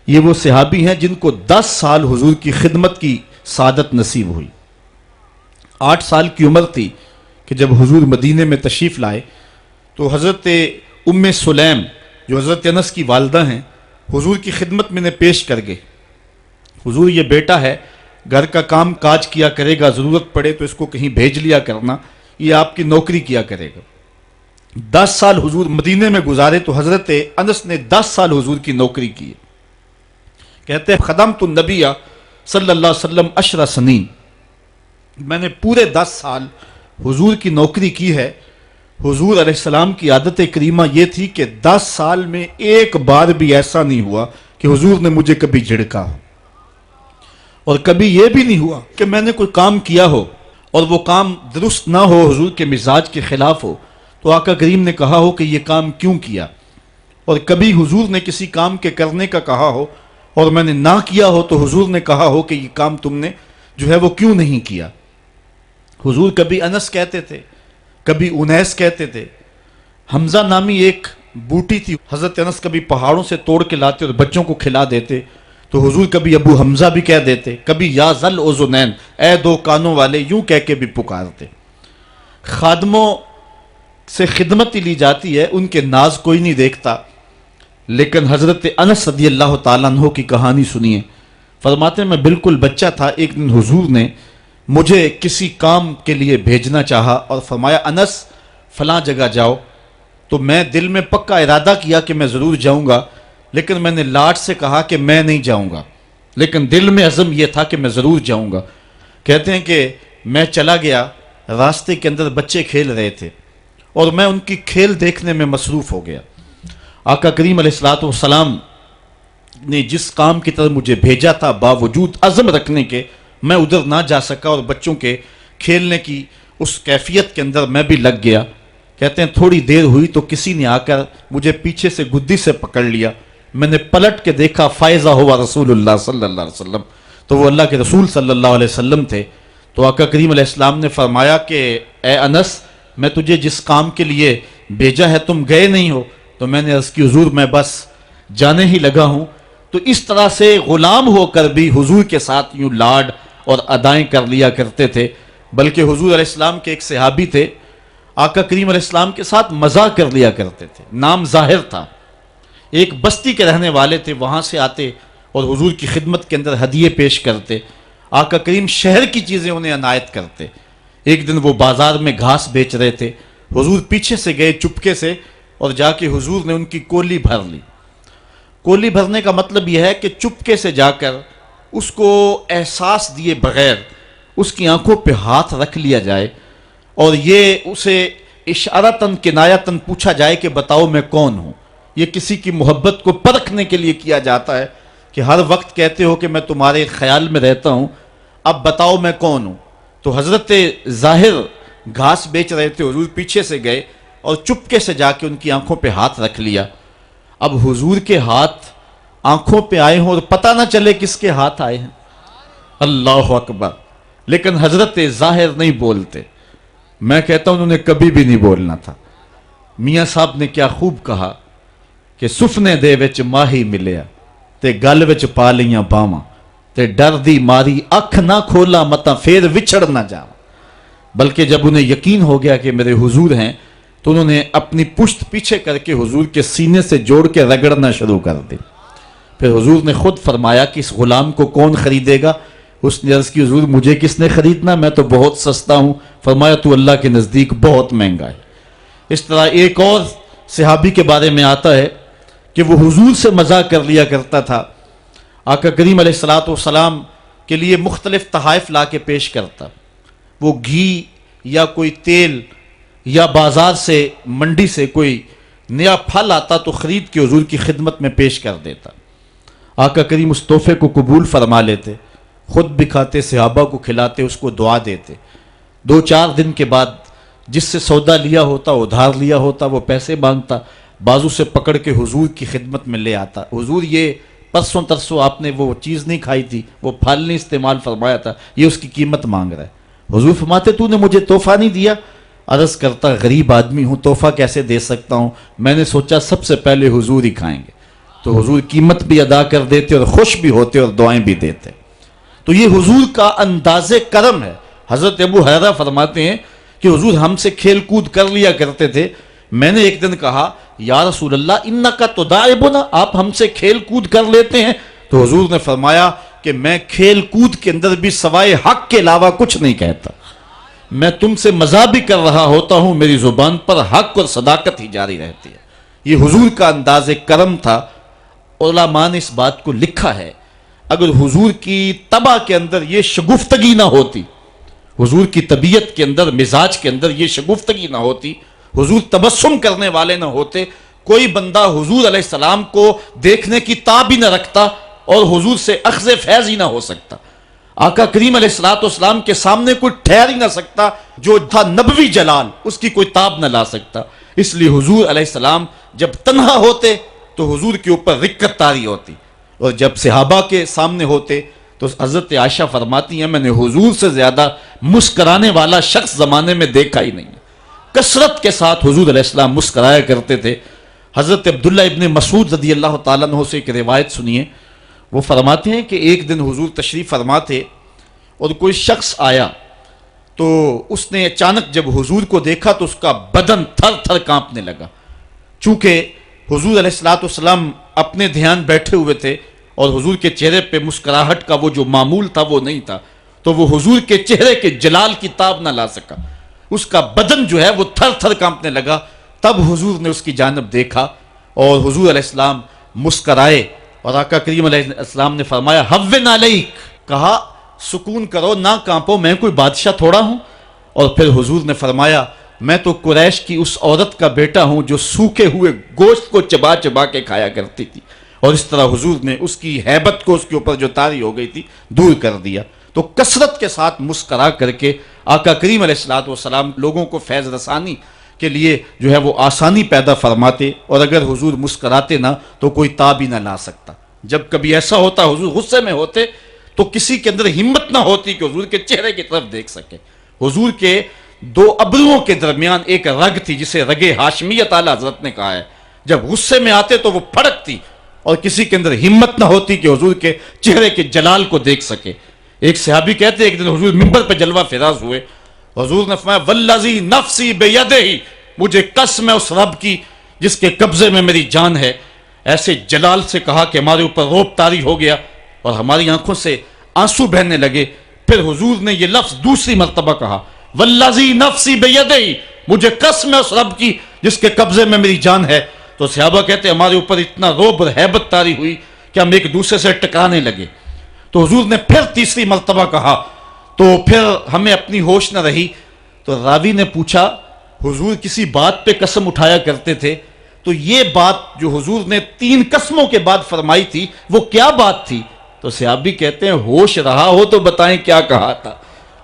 یہ وہ صحابی ہیں جن کو 10 سال حضور کی خدمت کی سعادت نصیب ہوئی۔ 8 سال کی عمر تھی کہ جب حضور مدینے میں تشریف لائے تو حضرت ام سلیم جو حضرت انس کی والدہ ہیں حضور کی خدمت میں نے پیش کر گئے، حضور یہ بیٹا ہے گھر کا کام کاج کیا کرے گا، ضرورت پڑے تو اس کو کہیں بھیج لیا کرنا، یہ آپ کی نوکری کیا کرے گا۔ 10 سال حضور مدینے میں گزارے تو حضرت انس نے 10 سال حضور کی نوکری کی۔ کہتے ہیں خدمت النبی صلی اللہ علیہ وسلم 10 سنین، میں نے پورے 10 سال حضور کی نوکری کی ہے۔ حضور علیہ السلام کی عادت کریمہ یہ تھی کہ 10 سال میں ایک بار بھی ایسا نہیں ہوا کہ حضور نے مجھے کبھی جھڑکا ہو، اور کبھی یہ بھی نہیں ہوا کہ میں نے کوئی کام کیا ہو اور وہ کام درست نہ ہو، حضور کے مزاج کے خلاف ہو، تو آقا کریم نے کہا ہو کہ یہ کام کیوں کیا، اور کبھی حضور نے کسی کام کے کرنے کا کہا ہو اور میں نے نہ کیا ہو تو حضور نے کہا ہو کہ یہ کام تم نے جو ہے وہ کیوں نہیں کیا۔ حضور کبھی انس کہتے تھے، کبھی انیس کہتے تھے۔ حمزہ نامی ایک بوٹی تھی، حضرت انس کبھی پہاڑوں سے توڑ کے لاتے اور بچوں کو کھلا دیتے، تو حضور کبھی ابو حمزہ بھی کہہ دیتے، کبھی یا ذل اذنین، اے 2 کانوں والے، یوں کہہ کے بھی پکارتے۔ خادموں سے خدمت ہی لی جاتی ہے، ان کے ناز کوئی نہیں دیکھتا، لیکن حضرت انس رضی اللہ تعالیٰ عنہ کی کہانی سنیے۔ فرماتے ہیں میں بالکل بچہ تھا، ایک دن حضور نے مجھے کسی کام کے لیے بھیجنا چاہا اور فرمایا انس فلاں جگہ جاؤ، تو میں دل میں پکا ارادہ کیا کہ میں ضرور جاؤں گا، لیکن میں نے لاٹ سے کہا کہ میں نہیں جاؤں گا، لیکن دل میں عزم یہ تھا کہ میں ضرور جاؤں گا۔ کہتے ہیں کہ میں چلا گیا، راستے کے اندر بچے کھیل رہے تھے اور میں ان کی کھیل دیکھنے میں مصروف ہو گیا۔ آقا کریم علیہ الصلوۃ والسلام نے جس کام کی طرف مجھے بھیجا تھا، باوجود عزم رکھنے کے میں ادھر نہ جا سکا اور بچوں کے کھیلنے کی اس کیفیت کے اندر میں بھی لگ گیا۔ کہتے ہیں تھوڑی دیر ہوئی تو کسی نے آ کر مجھے پیچھے سے گدی سے پکڑ لیا، میں نے پلٹ کے دیکھا فائزہ ہوا رسول اللہ صلی اللہ علیہ وسلم، تو وہ اللہ کے رسول صلی اللہ علیہ وسلم تھے۔ تو آقا کریم علیہ السلام نے فرمایا کہ اے انس میں تجھے جس کام کے لیے بھیجا ہے تم گئے نہیں ہو، تو میں نے عرض کی حضور میں بس جانے ہی لگا ہوں۔ تو اس طرح سے غلام ہو کر بھی حضور کے ساتھ یوں لاڈ اور ادائیں کر لیا کرتے تھے۔ بلکہ حضور علیہ السلام کے ایک صحابی تھے، آقا کریم علیہ السلام کے ساتھ مزاح کر لیا کرتے تھے، نام ظاہر تھا، ایک بستی کے رہنے والے تھے، وہاں سے آتے اور حضور کی خدمت کے اندر ہدیے پیش کرتے، آقا کریم شہر کی چیزیں انہیں عنایت کرتے۔ ایک دن وہ بازار میں گھاس بیچ رہے تھے، حضور پیچھے سے گئے چپکے سے اور جا کے حضور نے ان کی کولی بھر لی۔ کولی بھرنے کا مطلب یہ ہے کہ چپکے سے جا کر اس کو احساس دیے بغیر اس کی آنکھوں پہ ہاتھ رکھ لیا جائے اور یہ اسے اشارتاً کنایتاً پوچھا جائے کہ بتاؤ میں کون ہوں۔ یہ کسی کی محبت کو پرکھنے کے لیے کیا جاتا ہے کہ ہر وقت کہتے ہو کہ میں تمہارے خیال میں رہتا ہوں، اب بتاؤ میں کون ہوں۔ تو حضرت ظاہر گھاس بیچ رہے تھے، حضور پیچھے سے گئے اور چپکے سے جا کے ان کی آنکھوں پہ ہاتھ رکھ لیا۔ اب حضور کے ہاتھ آنکھوں پہ آئے ہوں اور پتہ نہ چلے کس کے ہاتھ آئے ہیں، اللہ اکبر، لیکن حضرت ظاہر نہیں بولتے۔ میں کہتا ہوں انہوں نے کبھی بھی نہیں بولنا تھا۔ میاں صاحب نے کیا خوب کہا کہ سفنے دے وچ ماہی ملیا تے گل وچ پا لیاں باواں تے ڈر دی ماری اکھ نہ کھولا متا پھر وچھڑ نہ جاواں۔ بلکہ جب انہیں یقین ہو گیا کہ میرے حضور ہیں تو انہوں نے اپنی پشت پیچھے کر کے حضور کے سینے سے جوڑ کے رگڑنا شروع کر دی۔ پھر حضور نے خود فرمایا کہ اس غلام کو کون خریدے گا؟ اس نے عرض کی حضور مجھے کس نے خریدنا، میں تو بہت سستا ہوں۔ فرمایا تو اللہ کے نزدیک بہت مہنگا ہے۔ اس طرح ایک اور صحابی کے بارے میں آتا ہے کہ وہ حضور سے مزاح کر لیا کرتا تھا، آقا کریم علیہ السلام کے لیے مختلف تحائف لا کے پیش کرتا۔ وہ گھی یا کوئی تیل یا بازار سے منڈی سے کوئی نیا پھل آتا تو خرید کے حضور کی خدمت میں پیش کر دیتا۔ آقا کریم اس تحفے کو قبول فرما لیتے، خود بھی کھاتے، صحابہ کو کھلاتے، اس کو دعا دیتے۔ 2-4 دن کے بعد جس سے سودا لیا ہوتا، ادھار لیا ہوتا، وہ پیسے مانگتا، بازو سے پکڑ کے حضور کی خدمت میں لے آتا۔ حضور یہ پرسوں ترسوں آپ نے وہ چیز نہیں کھائی تھی، وہ پھل نہیں استعمال فرمایا تھا، یہ اس کی قیمت مانگ رہا ہے۔ حضور فرماتے تو نے مجھے تحفہ نہیں دیا؟ عرض کرتا غریب آدمی ہوں، تحفہ کیسے دے سکتا ہوں، میں نے سوچا سب سے پہلے حضور ہی کھائیں گے۔ تو حضور قیمت بھی ادا کر دیتے اور خوش بھی ہوتے اور دعائیں بھی دیتے۔ تو یہ حضور کا انداز کرم ہے۔ حضرت ابو ہریرہ فرماتے ہیں کہ حضور ہم سے کھیل کود کر لیا کرتے تھے۔ میں نے ایک دن کہا یا رسول اللہ انکا تداعبنا، آپ ہم سے کھیل کود کر لیتے ہیں؟ تو حضور نے فرمایا کہ میں کھیل کود کے اندر بھی سوائے حق کے علاوہ کچھ نہیں کہتا۔ میں تم سے مزاح بھی کر رہا ہوتا ہوں، میری زبان پر حق اور صداقت ہی جاری رہتی ہے۔ یہ حضور کا انداز کرم تھا۔ علماء نے اس بات کو لکھا ہے، اگر حضور کی طبع کے اندر یہ شگفتگی نہ ہوتی، حضور کی طبیعت کے اندر، مزاج کے اندر یہ شگفتگی نہ ہوتی، حضور تبسم کرنے والے نہ ہوتے، کوئی بندہ حضور علیہ السلام کو دیکھنے کی تاب ہی نہ رکھتا اور حضور سے اخذ فیض ہی نہ ہو سکتا۔ آقا کریم علیہ السلام کے سامنے کوئی ٹھہر ہی نہ سکتا، جو تھا نبوی جلال اس کی کوئی تاب نہ لا سکتا۔ اس لیے حضور علیہ السلام جب تنہا ہوتے تو حضور کے اوپر رکت طاری ہوتی، اور جب صحابہ کے سامنے ہوتے تو حضرت عائشہ فرماتی ہیں میں نے حضور سے زیادہ مسکرانے والا شخص زمانے میں دیکھا ہی نہیں۔ کثرت کے ساتھ حضور علیہ السلام مسکرایا کرتے تھے۔ حضرت عبداللہ ابن مسعود رضی اللہ تعالیٰ عنہ سے ایک روایت سنیے، وہ فرماتے ہیں کہ ایک دن حضور تشریف فرما تھے اور کوئی شخص آیا تو اس نے اچانک جب حضور کو دیکھا تو اس کا بدن تھر تھر کانپنے لگا۔ چونکہ حضور علیہ السلام اپنے دھیان بیٹھے ہوئے تھے اور حضور کے چہرے پہ مسکراہٹ کا وہ جو معمول تھا وہ نہیں تھا، تو وہ حضور کے چہرے کے جلال کی تاب نہ لا سکا، اس کا بدن جو ہے وہ تھر تھر کانپنے لگا۔ تب حضور نے اس کی جانب دیکھا اور حضور علیہ السلام مسکرائے اور آقا کریم علیہ السلام نے فرمایا ہوّن علیک، کہا سکون کرو، نہ کانپو، میں کوئی بادشاہ تھوڑا ہوں۔ اور پھر حضور نے فرمایا میں تو قریش کی اس عورت کا بیٹا ہوں جو سوکھے ہوئے گوشت کو چبا چبا کے کھایا کرتی تھی، اور اس طرح حضور نے اس کی ہیبت کو اس کے اوپر جو طاری ہو گئی تھی دور کر دیا۔ تو کثرت کے ساتھ مسکرا کر کے آقا کریم علیہ السلام لوگوں کو فیض رسانی کے لیے جو ہے وہ آسانی پیدا فرماتے، اور اگر حضور مسکراتے نہ تو کوئی تاب ہی نہ لا سکتا۔ جب کبھی ایسا ہوتا حضور غصے میں ہوتے تو کسی کے اندر ہمت نہ ہوتی کہ حضور کے چہرے کی طرف دیکھ سکے۔ حضور کے 2 ابروؤں کے درمیان ایک رگ تھی جسے رگ ہاشمیت اعلیٰ حضرت نے کہا ہے، جب غصے میں آتے تو وہ پھڑکتی اور کسی کے اندر ہمت نہ ہوتی کہ حضور کے چہرے کے جلال کو دیکھ سکے۔ ایک صحابی کہتے ایک دن حضور منبر پہ جلوہ فراز ہوئے، حضور نے فرمایا والذی نفسی بیدہ، مجھے قسم ہے اس رب کی جس کے قبضے میں میری جان ہے۔ ایسے جلال سے کہا کہ ہمارے اوپر روب طاری ہو گیا اور ہماری آنکھوں سے آنسو بہنے لگے۔ پھر حضور نے یہ لفظ دوسری مرتبہ کہا والذی نفسی بیدہ، مجھے قسم ہے اس رب کی جس کے قبضے میں میری جان ہے۔ تو صحابہ کہتے ہمارے اوپر اتنا روب اور ہیبت طاری ہوئی کہ ہم ایک دوسرے سے ٹکرانے لگے۔ تو حضور نے پھر تیسری مرتبہ کہا تو پھر ہمیں اپنی ہوش نہ رہی۔ تو راوی نے پوچھا حضور کسی بات پہ قسم اٹھایا کرتے تھے؟ تو یہ بات جو حضور نے 3 قسموں کے بعد فرمائی تھی وہ کیا بات تھی؟ تو صحابی کہتے ہیں ہوش رہا ہو تو بتائیں کیا کہا تھا،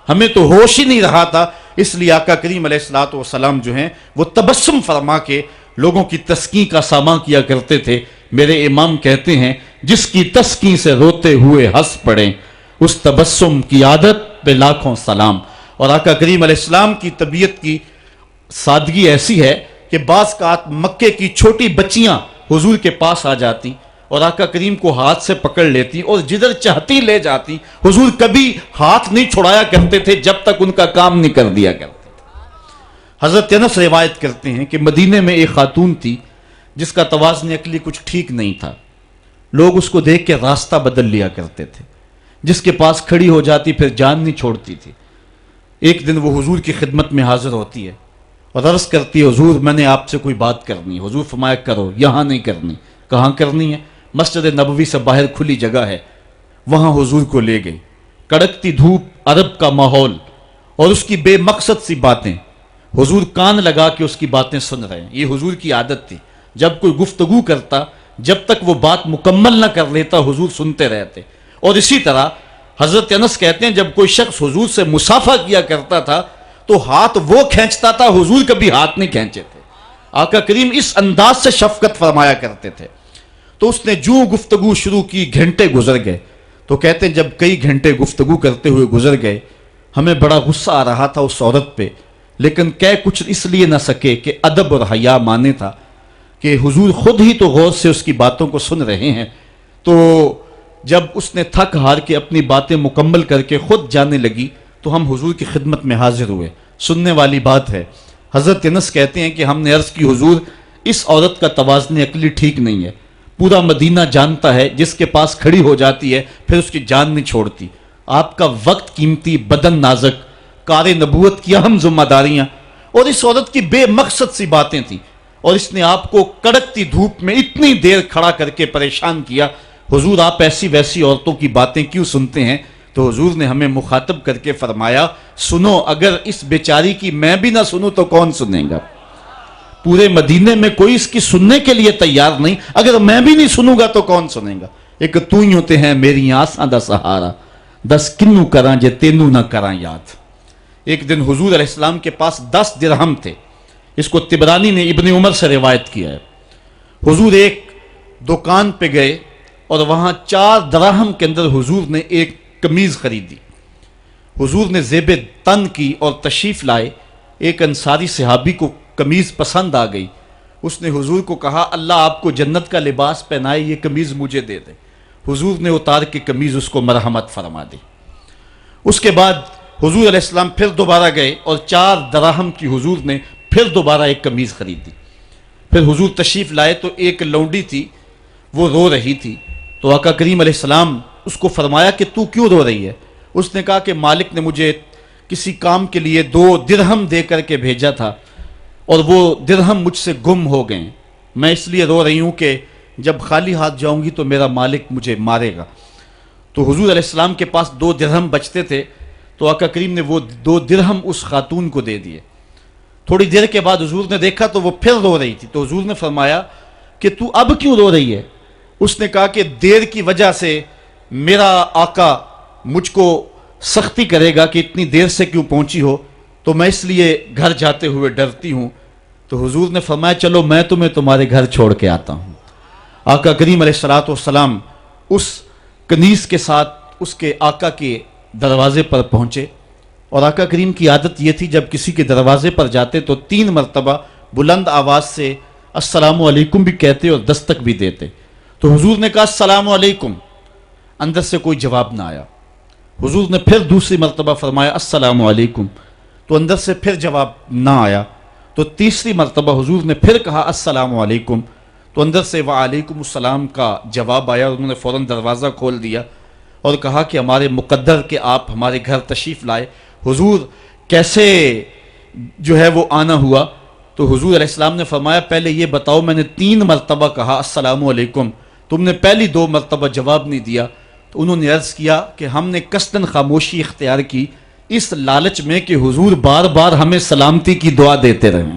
ہمیں تو ہوش ہی نہیں رہا تھا، اس لیے آقا کریم علیہ الصلوۃ والسلام جو ہیں وہ تبسم فرما کے لوگوں کی تسکین کا سامان کیا کرتے تھے۔ میرے امام کہتے ہیں جس کی تسکین سے روتے ہوئے ہنس پڑیں اس تبسم کی عادت پہ لاکھوں سلام۔ اور آقا کریم علیہ السلام کی طبیعت کی سادگی ایسی ہے کہ بعض اوقات مکے کی چھوٹی بچیاں حضور کے پاس آ جاتی اور آقا کریم کو ہاتھ سے پکڑ لیتی اور جدھر چاہتی لے جاتی، حضور کبھی ہاتھ نہیں چھڑایا کرتے تھے جب تک ان کا کام نہیں کر دیا کرتے تھے۔ حضرت انس روایت کرتے ہیں کہ مدینے میں ایک خاتون تھی جس کا توازن عقلی کچھ ٹھیک نہیں تھا، لوگ اس کو دیکھ کے راستہ بدل لیا کرتے تھے، جس کے پاس کھڑی ہو جاتی پھر جان نہیں چھوڑتی تھی۔ ایک دن وہ حضور کی خدمت میں حاضر ہوتی ہے اور عرض کرتی ہے حضور میں نے آپ سے کوئی بات کرنی ہے۔ حضور فرمایا کرو، یہاں نہیں کرنی۔ کہاں کرنی ہے؟ مسجد نبوی سے باہر کھلی جگہ ہے، وہاں حضور کو لے گئی۔ کڑکتی دھوپ، عرب کا ماحول اور اس کی بے مقصد سی باتیں، حضور کان لگا کے اس کی باتیں سن رہے ہیں۔ یہ حضور کی عادت تھی، جب کوئی گفتگو کرتا جب تک وہ بات مکمل نہ کر لیتا حضور سنتے رہتے۔ اور اسی طرح حضرت انس کہتے ہیں جب کوئی شخص حضور سے مصافحہ کیا کرتا تھا تو ہاتھ وہ کھینچتا تھا، حضور کبھی ہاتھ نہیں کھینچے تھے۔ آقا کریم اس انداز سے شفقت فرمایا کرتے تھے۔ تو اس نے جو گفتگو شروع کی، گھنٹے گزر گئے۔ تو کہتے ہیں جب کئی گھنٹے گفتگو کرتے ہوئے گزر گئے، ہمیں بڑا غصہ آ رہا تھا اس عورت پہ، لیکن کہہ کچھ اس لیے نہ سکے کہ ادب اور حیا مانے تھا کہ حضور خود ہی تو غور سے اس کی باتوں کو سن رہے ہیں۔ تو جب اس نے تھک ہار کے اپنی باتیں مکمل کر کے خود جانے لگی تو ہم حضور کی خدمت میں حاضر ہوئے۔ سننے والی بات ہے۔ حضرت انس کہتے ہیں کہ ہم نے عرض کی حضور اس عورت کا توازن عقلی ٹھیک نہیں ہے، پورا مدینہ جانتا ہے جس کے پاس کھڑی ہو جاتی ہے پھر اس کی جان نہیں چھوڑتی۔ آپ کا وقت قیمتی، بدن نازک، کار نبوت کی اہم ذمہ داریاں، اور اس عورت کی بے مقصد سی باتیں تھیں اور اس نے آپ کو کڑکتی دھوپ میں اتنی دیر کھڑا کر کے پریشان کیا۔ حضور آپ ایسی ویسی عورتوں کی باتیں کیوں سنتے ہیں؟ تو حضور نے ہمیں مخاطب کر کے فرمایا سنو، اگر اس بیچاری کی میں بھی نہ سنوں تو کون سنے گا؟ پورے مدینے میں کوئی اس کی سننے کے لیے تیار نہیں، اگر میں بھی نہیں سنوں گا تو کون سنے گا؟ ایک تو ہی ہوتے ہیں میری آساں دا سہارا، دس کنوں کراں جے تینوں نہ کراں یاد۔ ایک دن حضور علیہ السلام کے پاس 10 درہم تھے، اس کو طبرانی نے ابن عمر سے روایت کیا ہے۔ حضور ایک دکان پہ گئے اور وہاں 4 دراہم کے اندر حضور نے ایک قمیض خریدی۔ حضور نے زیب تن کی اور تشریف لائے۔ ایک انصاری صحابی کو قمیض پسند آ گئی، اس نے حضور کو کہا اللہ آپ کو جنت کا لباس پہنائے، یہ قمیض مجھے دے دے۔ حضور نے اتار کے قمیض اس کو مرحمت فرما دی۔ اس کے بعد حضور علیہ السلام پھر دوبارہ گئے اور 4 دراہم کی حضور نے پھر دوبارہ ایک قمیض خریدی۔ پھر حضور تشریف لائے تو ایک لونڈی تھی، وہ رو رہی تھی۔ تو آقا کریم علیہ السلام اس کو فرمایا کہ تو کیوں رو رہی ہے؟ اس نے کہا کہ مالک نے مجھے کسی کام کے لیے 2 درہم دے کر کے بھیجا تھا اور وہ درہم مجھ سے گم ہو گئے، میں اس لیے رو رہی ہوں کہ جب خالی ہاتھ جاؤں گی تو میرا مالک مجھے مارے گا۔ تو حضور علیہ السلام کے پاس 2 درہم بچتے تھے تو آقا کریم نے وہ 2 درہم اس خاتون کو دے دیے۔ تھوڑی دیر کے بعد حضور نے دیکھا تو وہ پھر رو رہی تھی، تو حضور نے فرمایا کہ تو اب کیوں رو رہی ہے؟ اس نے کہا کہ دیر کی وجہ سے میرا آقا مجھ کو سختی کرے گا کہ اتنی دیر سے کیوں پہنچی ہو، تو میں اس لیے گھر جاتے ہوئے ڈرتی ہوں۔ تو حضور نے فرمایا چلو میں تمہیں تمہارے گھر چھوڑ کے آتا ہوں۔ آقا کریم علیہ الصلوۃ والسلام اس کنیز کے ساتھ اس کے آقا کے دروازے پر پہنچے، اور آقا کریم کی عادت یہ تھی جب کسی کے دروازے پر جاتے تو 3 مرتبہ بلند آواز سے السلام علیکم بھی کہتے اور دستک بھی دیتے۔ تو حضور نے کہا السلام علیکم، اندر سے کوئی جواب نہ آیا۔ حضور نے پھر دوسری مرتبہ فرمایا السلام علیکم، تو اندر سے پھر جواب نہ آیا۔ تو تیسری مرتبہ حضور نے پھر کہا السلام علیکم، تو اندر سے وعلیکم السلام کا جواب آیا۔ انہوں نے فوراً دروازہ کھول دیا اور کہا کہ ہمارے مقدر کہ آپ ہمارے گھر تشریف لائے، حضور کیسے جو ہے وہ آنا ہوا؟ تو حضور علیہ السلام نے فرمایا پہلے یہ بتاؤ میں نے 3 مرتبہ کہا السلام علیکم، تم نے پہلی 2 مرتبہ جواب نہیں دیا۔ تو انہوں نے عرض کیا کہ ہم نے قصداً خاموشی اختیار کی اس لالچ میں کہ حضور بار بار ہمیں سلامتی کی دعا دیتے رہیں۔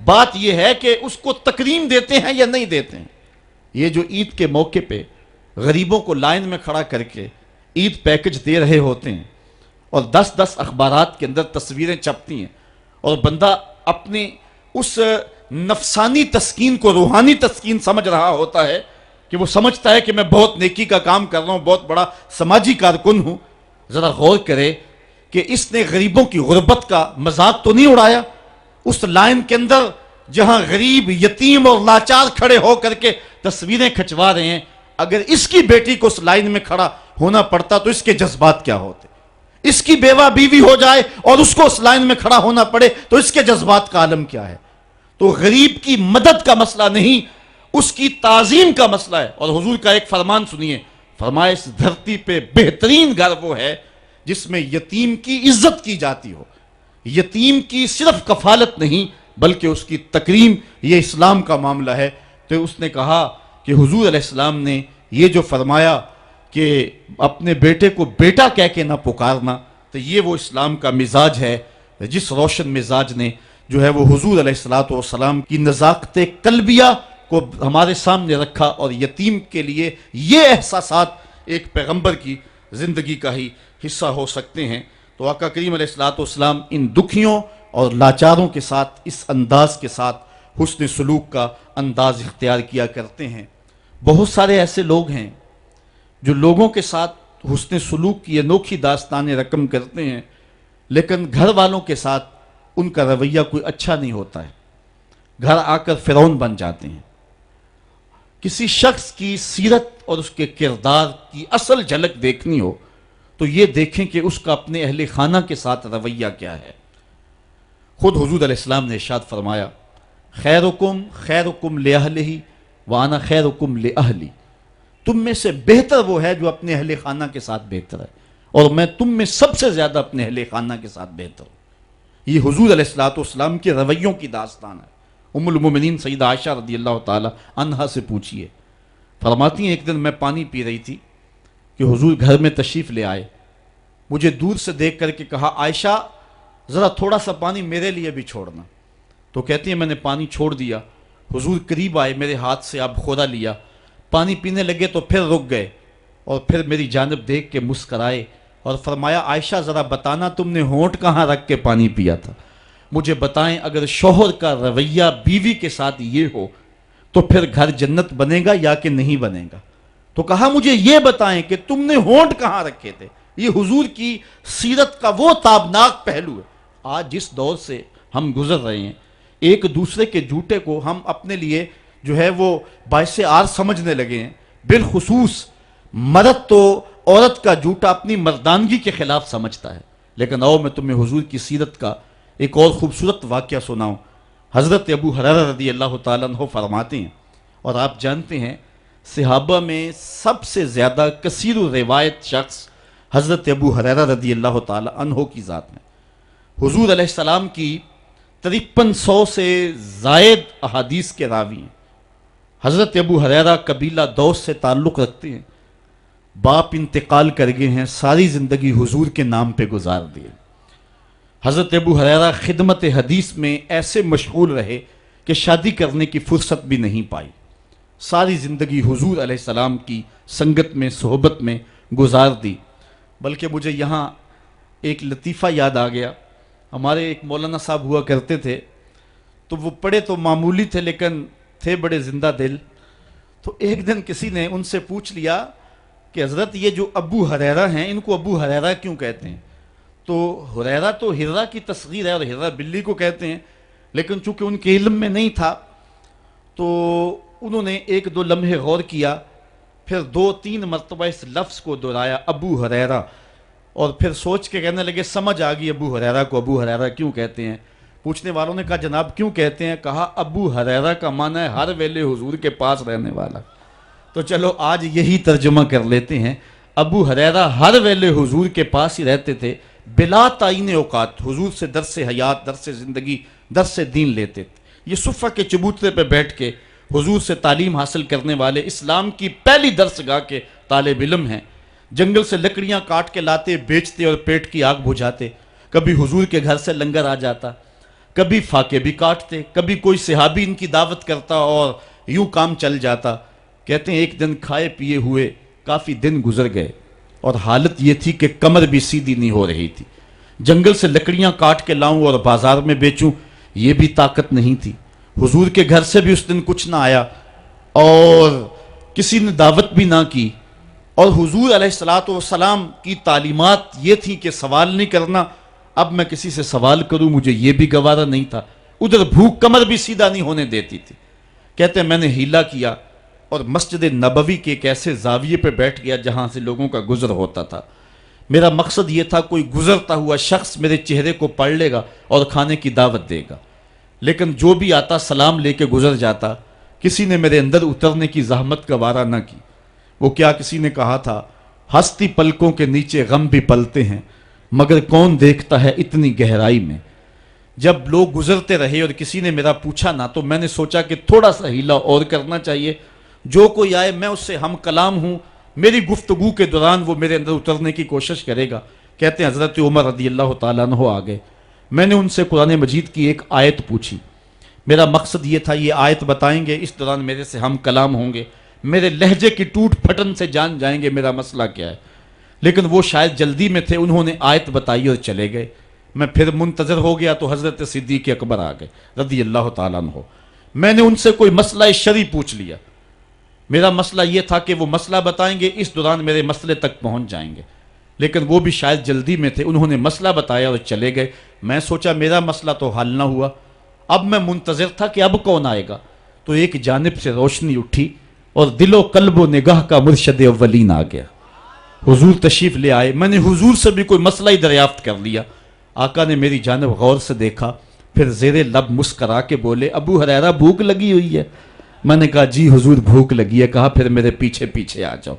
بات یہ ہے کہ اس کو تکریم دیتے ہیں یا نہیں دیتے ہیں۔ یہ جو عید کے موقع پہ غریبوں کو لائن میں کھڑا کر کے عید پیکج دے رہے ہوتے ہیں اور 10 اخبارات کے اندر تصویریں چھپتی ہیں اور بندہ اپنے اس نفسانی تسکین کو روحانی تسکین سمجھ رہا ہوتا ہے کہ وہ سمجھتا ہے کہ میں بہت نیکی کا کام کر رہا ہوں، بہت بڑا سماجی کارکن ہوں، ذرا غور کرے کہ اس نے غریبوں کی غربت کا مذاق تو نہیں اڑایا۔ اس لائن کے اندر جہاں غریب، یتیم اور لاچار کھڑے ہو کر کے تصویریں کھنچوا رہے ہیں، اگر اس کی بیٹی کو اس لائن میں کھڑا ہونا پڑتا تو اس کے جذبات کیا ہوتے؟ اس کی بیوہ بیوی ہو جائے اور اس کو اس لائن میں کھڑا ہونا پڑے تو اس کے جذبات کا عالم کیا ہے؟ تو غریب کی مدد کا مسئلہ نہیں، اس کی تعظیم کا مسئلہ ہے۔ اور حضور کا ایک فرمان سنیے، فرمایا اس دھرتی پہ بہترین گھر وہ ہے جس میں یتیم کی عزت کی جاتی ہو، یتیم کی صرف کفالت نہیں بلکہ اس کی تکریم، یہ اسلام کا معاملہ ہے۔ تو اس نے کہا کہ حضور علیہ السلام نے یہ جو فرمایا کہ اپنے بیٹے کو بیٹا کہہ کے نہ پکارنا، تو یہ وہ اسلام کا مزاج ہے جس روشن مزاج نے جو ہے وہ حضور علیہ السلام کی نزاکت قلبیہ کو ہمارے سامنے رکھا، اور یتیم کے لیے یہ احساسات ایک پیغمبر کی زندگی کا ہی حصہ ہو سکتے ہیں۔ تو آقا کریم علیہ السلام ان دکھیوں اور لاچاروں کے ساتھ اس انداز کے ساتھ حسن سلوک کا انداز اختیار کیا کرتے ہیں۔ بہت سارے ایسے لوگ ہیں جو لوگوں کے ساتھ حسن سلوک کی انوکھی داستانیں رقم کرتے ہیں، لیکن گھر والوں کے ساتھ ان کا رویہ کوئی اچھا نہیں ہوتا ہے، گھر آ کر فرعون بن جاتے ہیں۔ کسی شخص کی سیرت اور اس کے کردار کی اصل جھلک دیکھنی ہو تو یہ دیکھیں کہ اس کا اپنے اہل خانہ کے ساتھ رویہ کیا ہے۔ خود حضور علیہ السلام نے ارشاد فرمایا، خیرکم خیرکم لأہلہ وانا خیرکم لأہلی، تم میں سے بہتر وہ ہے جو اپنے اہل خانہ کے ساتھ بہتر ہے، اور میں تم میں سب سے زیادہ اپنے اہل خانہ کے ساتھ بہتر ہوں۔ یہ حضور علیہ السلام کے رویوں کی داستان ہے۔ ام المومنین سیدہ عائشہ رضی اللہ تعالی عنہا سے پوچھئے، فرماتی ہیں ایک دن میں پانی پی رہی تھی کہ حضور گھر میں تشریف لے آئے، مجھے دور سے دیکھ کر کے کہا، عائشہ ذرا تھوڑا سا پانی میرے لیے بھی چھوڑنا۔ تو کہتی ہیں میں نے پانی چھوڑ دیا، حضور قریب آئے، میرے ہاتھ سے آپ خورا لیا، پانی پینے لگے تو پھر رک گئے اور پھر میری جانب دیکھ کے مسکرائے اور فرمایا، عائشہ ذرا بتانا تم نے ہونٹ کہاں رکھ کے پانی پیا تھا؟ مجھے بتائیں اگر شوہر کا رویہ بیوی کے ساتھ یہ ہو تو پھر گھر جنت بنے گا یا کہ نہیں بنے گا؟ تو کہا مجھے یہ بتائیں کہ تم نے ہونٹ کہاں رکھے تھے۔ یہ حضور کی سیرت کا وہ تابناک پہلو ہے۔ آج جس دور سے ہم گزر رہے ہیں، ایک دوسرے کے جھوٹے کو ہم اپنے لیے جو ہے وہ باعث عار سمجھنے لگے ہیں۔ بالخصوص مرد تو عورت کا جھوٹا اپنی مردانگی کے خلاف سمجھتا ہے۔ لیکن آؤ میں تمہیں حضور کی سیرت کا ایک اور خوبصورت واقعہ سناؤں۔ حضرت ابو ہریرہ رضی اللہ تعالیٰ عنہ فرماتے ہیں، اور آپ جانتے ہیں صحابہ میں سب سے زیادہ کثیر روایت شخص حضرت ابو ہریرہ رضی اللہ تعالیٰ عنہ کی ذات میں۔ حضور علیہ السلام کی 5300 سے زائد احادیث کے راوی ہیں۔ حضرت ابو ہریرہ قبیلہ دوس سے تعلق رکھتے ہیں، باپ انتقال کر گئے ہیں، ساری زندگی حضور کے نام پہ گزار دیے۔ حضرت ابو ہریرہ خدمت حدیث میں ایسے مشغول رہے کہ شادی کرنے کی فرصت بھی نہیں پائی، ساری زندگی حضور علیہ السلام کی سنگت میں، صحبت میں گزار دی۔ بلکہ مجھے یہاں ایک لطیفہ یاد آ گیا، ہمارے ایک مولانا صاحب ہوا کرتے تھے، تو وہ پڑھے تو معمولی تھے لیکن تھے بڑے زندہ دل۔ تو ایک دن کسی نے ان سے پوچھ لیا کہ حضرت یہ جو ابو ہریرہ ہیں ان کو ابو ہریرہ کیوں کہتے ہیں؟ تو ہریرہ تو ہرہ کی تصغیر ہے اور ہرہ بلی کو کہتے ہیں، لیکن چونکہ ان کے علم میں نہیں تھا تو انہوں نے ایک دو لمحے غور کیا، پھر 2-3 مرتبہ اس لفظ کو دہرایا ابو ہریرہ، اور پھر سوچ کے کہنے لگے سمجھ آ گئی ابو ہریرہ کو ابو ہریرہ کیوں کہتے ہیں۔ پوچھنے والوں نے کہا جناب کیوں کہتے ہیں؟ کہا ابو ہریرہ کا معنی ہے ہر ویلے حضور کے پاس رہنے والا۔ تو چلو آج یہی ترجمہ کر لیتے ہیں، ابو ہریرہ ہر ویلے حضور کے پاس ہی رہتے تھے، بلا تعین اوقات حضور سے درس حیات، درس زندگی، درس دین لیتے تھے۔ یہ صفہ کے چبوترے پہ بیٹھ کے حضور سے تعلیم حاصل کرنے والے اسلام کی پہلی درس گاہ کے طالب علم ہیں۔ جنگل سے لکڑیاں کاٹ کے لاتے، بیچتے اور پیٹ کی آگ بجھاتے۔ کبھی حضور کے گھر سے لنگر آ جاتا، کبھی فاقے بھی کاٹتے، کبھی کوئی صحابی ان کی دعوت کرتا اور یوں کام چل جاتا۔ کہتے ہیں ایک دن کھائے پیے ہوئے کافی دن گزر گئے اور حالت یہ تھی کہ کمر بھی سیدھی نہیں ہو رہی تھی۔ جنگل سے لکڑیاں کاٹ کے لاؤں اور بازار میں بیچوں، یہ بھی طاقت نہیں تھی۔ حضور کے گھر سے بھی اس دن کچھ نہ آیا اور کسی نے دعوت بھی نہ کی، اور حضور علیہ الصلوۃ والسلام کی تعلیمات یہ تھی کہ سوال نہیں کرنا۔ اب میں کسی سے سوال کروں مجھے یہ بھی گوارا نہیں تھا، ادھر بھوک کمر بھی سیدھا نہیں ہونے دیتی تھی۔ کہتے ہیں میں نے ہیلا کیا اور مسجد نبوی کے ایک ایسے زاویے پہ بیٹھ گیا جہاں سے لوگوں کا گزر ہوتا تھا۔ میرا مقصد یہ تھا کوئی گزرتا ہوا شخص میرے چہرے کو پڑھ لے گا اور کھانے کی دعوت دے گا، لیکن جو بھی آتا سلام لے کے گزر جاتا۔ کسی نے میرے اندر اترنے کی زحمت کا وارہ نہ کی۔ وہ کیا کسی نے کہا تھا، ہستی پلکوں کے نیچے غم بھی پلتے ہیں مگر کون دیکھتا ہے اتنی گہرائی میں۔ جب لوگ گزرتے رہے اور کسی نے میرا پوچھا نہ، تو میں نے سوچا کہ تھوڑا سا ہیلا اور کرنا چاہیے، جو کوئی آئے میں اس سے ہم کلام ہوں، میری گفتگو کے دوران وہ میرے اندر اترنے کی کوشش کرے گا۔ کہتے ہیں حضرت عمر رضی اللہ تعالیٰ عنہ آ گئے، میں نے ان سے قرآن مجید کی ایک آیت پوچھی۔ میرا مقصد یہ تھا یہ آیت بتائیں گے، اس دوران میرے سے ہم کلام ہوں گے، میرے لہجے کی ٹوٹ پھٹن سے جان جائیں گے میرا مسئلہ کیا ہے۔ لیکن وہ شاید جلدی میں تھے، انہوں نے آیت بتائی اور چلے گئے۔ میں پھر منتظر ہو گیا تو حضرت صدیق اکبر آ گئے رضی اللہ تعالیٰ عنہ۔ میں نے ان سے کوئی مسئلہ شرعی پوچھ لیا، میرا مسئلہ یہ تھا کہ وہ مسئلہ بتائیں گے، اس دوران میرے مسئلے تک پہنچ جائیں گے، لیکن وہ بھی شاید جلدی میں تھے، انہوں نے مسئلہ بتایا اور چلے گئے۔ میں سوچا میرا مسئلہ تو حل نہ ہوا، اب میں منتظر تھا کہ اب کون آئے گا۔ تو ایک جانب سے روشنی اٹھی اور دل و قلب و نگاہ کا مرشد اولین آ گیا، حضور تشریف لے آئے۔ میں نے حضور سے بھی کوئی مسئلہ ہی دریافت کر لیا۔ آقا نے میری جانب غور سے دیکھا، پھر زیر لب مسکرا کے بولے، ابو ہریرہ بھوک لگی ہوئی ہے؟ میں نے کہا جی حضور بھوک لگی ہے۔ کہا پھر میرے پیچھے پیچھے آ جاؤ۔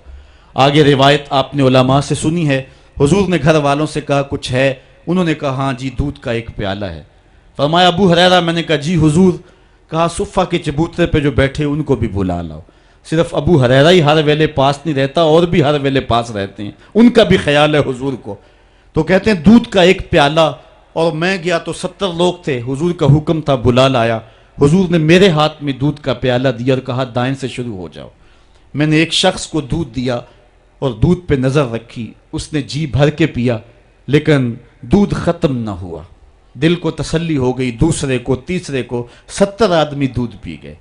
آگے روایت آپ نے علماء سے سنی ہے، حضور نے گھر والوں سے کہا کچھ ہے؟ انہوں نے کہا ہاں جی دودھ کا ایک پیالہ ہے۔ فرمایا ابو ہریرہ؟ میں نے کہا جی حضور۔ کہا صفہ کے چبوترے پہ جو بیٹھے ان کو بھی بلا لاؤ۔ صرف ابو ہریرہ ہی ہر ویلے پاس نہیں رہتا، اور بھی ہر ویلے پاس رہتے ہیں، ان کا بھی خیال ہے حضور کو۔ تو کہتے ہیں دودھ کا ایک پیالہ، اور میں گیا تو 70 لوگ تھے، حضور کا حکم تھا بلا لایا۔ حضور نے میرے ہاتھ میں دودھ کا پیالہ دیا اور کہا دائیں سے شروع ہو جاؤ۔ میں نے ایک شخص کو دودھ دیا اور دودھ پہ نظر رکھی، اس نے جی بھر کے پیا، لیکن دودھ ختم نہ ہوا۔ دل کو تسلی ہو گئی، دوسرے کو، تیسرے کو، 70 آدمی دودھ پی گئے۔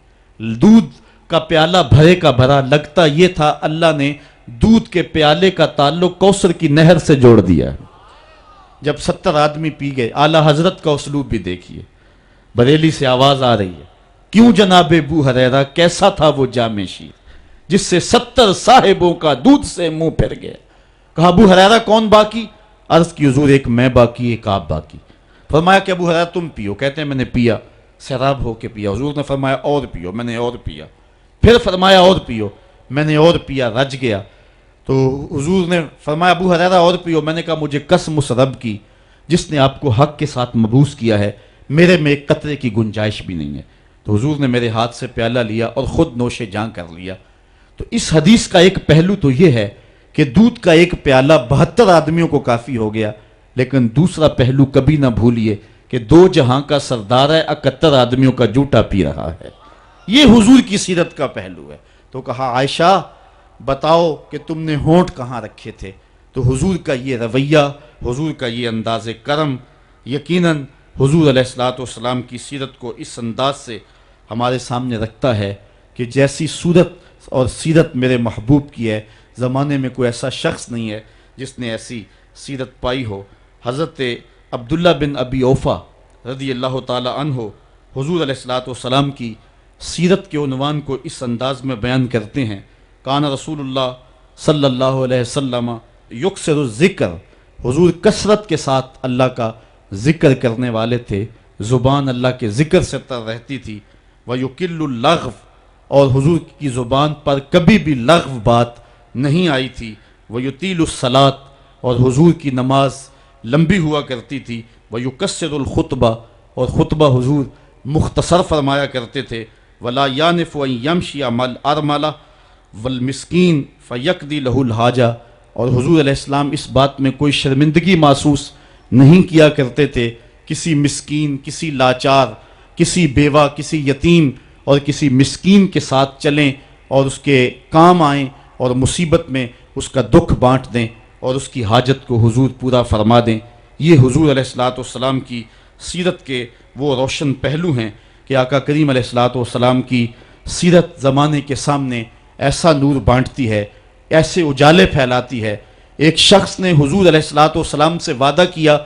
دودھ کا پیالہ بھرے کا بھرا، لگتا یہ تھا اللہ نے دودھ کے پیالے کا تعلق کوثر کی نہر سے جوڑ دیا۔ جب 70 آدمی پی گئے، اعلیٰ حضرت کا اسلوب بھی دیکھیے۔ بریلی سے آواز آ رہی ہے، کیوں جناب ابو ہریرہ کیسا تھا وہ جام شیر جس سے 70 صاحبوں کا دودھ سے منہ پھر گیا؟ کہا ابو ہریرہ کون باقی؟ عرض کی حضور ایک میں باقی، ایک آپ باقی۔ فرمایا کہ ابو ہریرہ تم پیو۔ کہتے ہیں میں نے پیا، سیراب ہو کے پیا۔ حضور نے فرمایا اور پیو، میں نے اور پیا۔ پھر فرمایا اور پیو، میں نے اور پیا، رج گیا۔ تو حضور نے فرمایا ابو ہریرہ اور پیو۔ میں نے کہا مجھے قسم اس رب کی جس نے آپ کو حق کے ساتھ مبعوث کیا ہے، میرے میں ایک قطرے کی گنجائش بھی نہیں ہے۔ تو حضور نے میرے ہاتھ سے پیالہ لیا اور خود نوش جاں کر لیا۔ تو اس حدیث کا ایک پہلو تو یہ ہے کہ دودھ کا ایک پیالہ 72 آدمیوں کو کافی ہو گیا، لیکن دوسرا پہلو کبھی نہ بھولیے کہ 2 جہاں کا سردار ہے، 71 آدمیوں کا جوٹا پی رہا ہے۔ یہ حضور کی سیرت کا پہلو ہے۔ تو کہا عائشہ بتاؤ کہ تم نے ہونٹ کہاں رکھے تھے؟ تو حضور کا یہ رویہ، حضور کا یہ انداز کرم یقیناً حضور علیہ الصلوۃ والسلام کی سیرت کو اس انداز سے ہمارے سامنے رکھتا ہے کہ جیسی صورت اور سیرت میرے محبوب کی ہے، زمانے میں کوئی ایسا شخص نہیں ہے جس نے ایسی سیرت پائی ہو۔ حضرت عبداللہ بن ابی اوفا رضی اللہ تعالی عنہ حضور علیہ الصلوۃ والسلام کی سیرت کے عنوان کو اس انداز میں بیان کرتے ہیں، کان رسول اللہ صلی اللہ علیہ وسلم یکثر الذکر، حضور کثرت کے ساتھ اللہ کا ذکر کرنے والے تھے، زبان اللہ کے ذکر سے تر رہتی تھی، وَيُقِلُّ اللَّغْوَ، اور حضور کی زبان پر کبھی بھی لغو بات نہیں آئی تھی، وَيُطِيلُ الصَّلَاةَ، اور حضور کی نماز لمبی ہوا کرتی تھی، وَيُقَصِّرُ الْخُطْبَةَ، اور خطبہ حضور مختصر فرمایا کرتے تھے، وَلَا يَانِفُ أَن يَمْشِيَ مَعَ الْأَرْمَلَةِ وَالْمِسْكِينِ فَيَقْضِي لَهُ الْحَاجَةَ، اور حضور علیہ السلام اس بات میں کوئی شرمندگی محسوس نہیں کیا کرتے تھے کسی مسکین، کسی لاچار، کسی بیوہ، کسی یتیم اور کسی مسکین کے ساتھ چلیں اور اس کے کام آئیں اور مصیبت میں اس کا دکھ بانٹ دیں اور اس کی حاجت کو حضور پورا فرما دیں۔ یہ حضور علیہ السلام کی سیرت کے وہ روشن پہلو ہیں کہ آقا کریم علیہ السلام کی سیرت زمانے کے سامنے ایسا نور بانٹتی ہے، ایسے اجالے پھیلاتی ہے۔ ایک شخص نے حضور علیہ السلام سے وعدہ کیا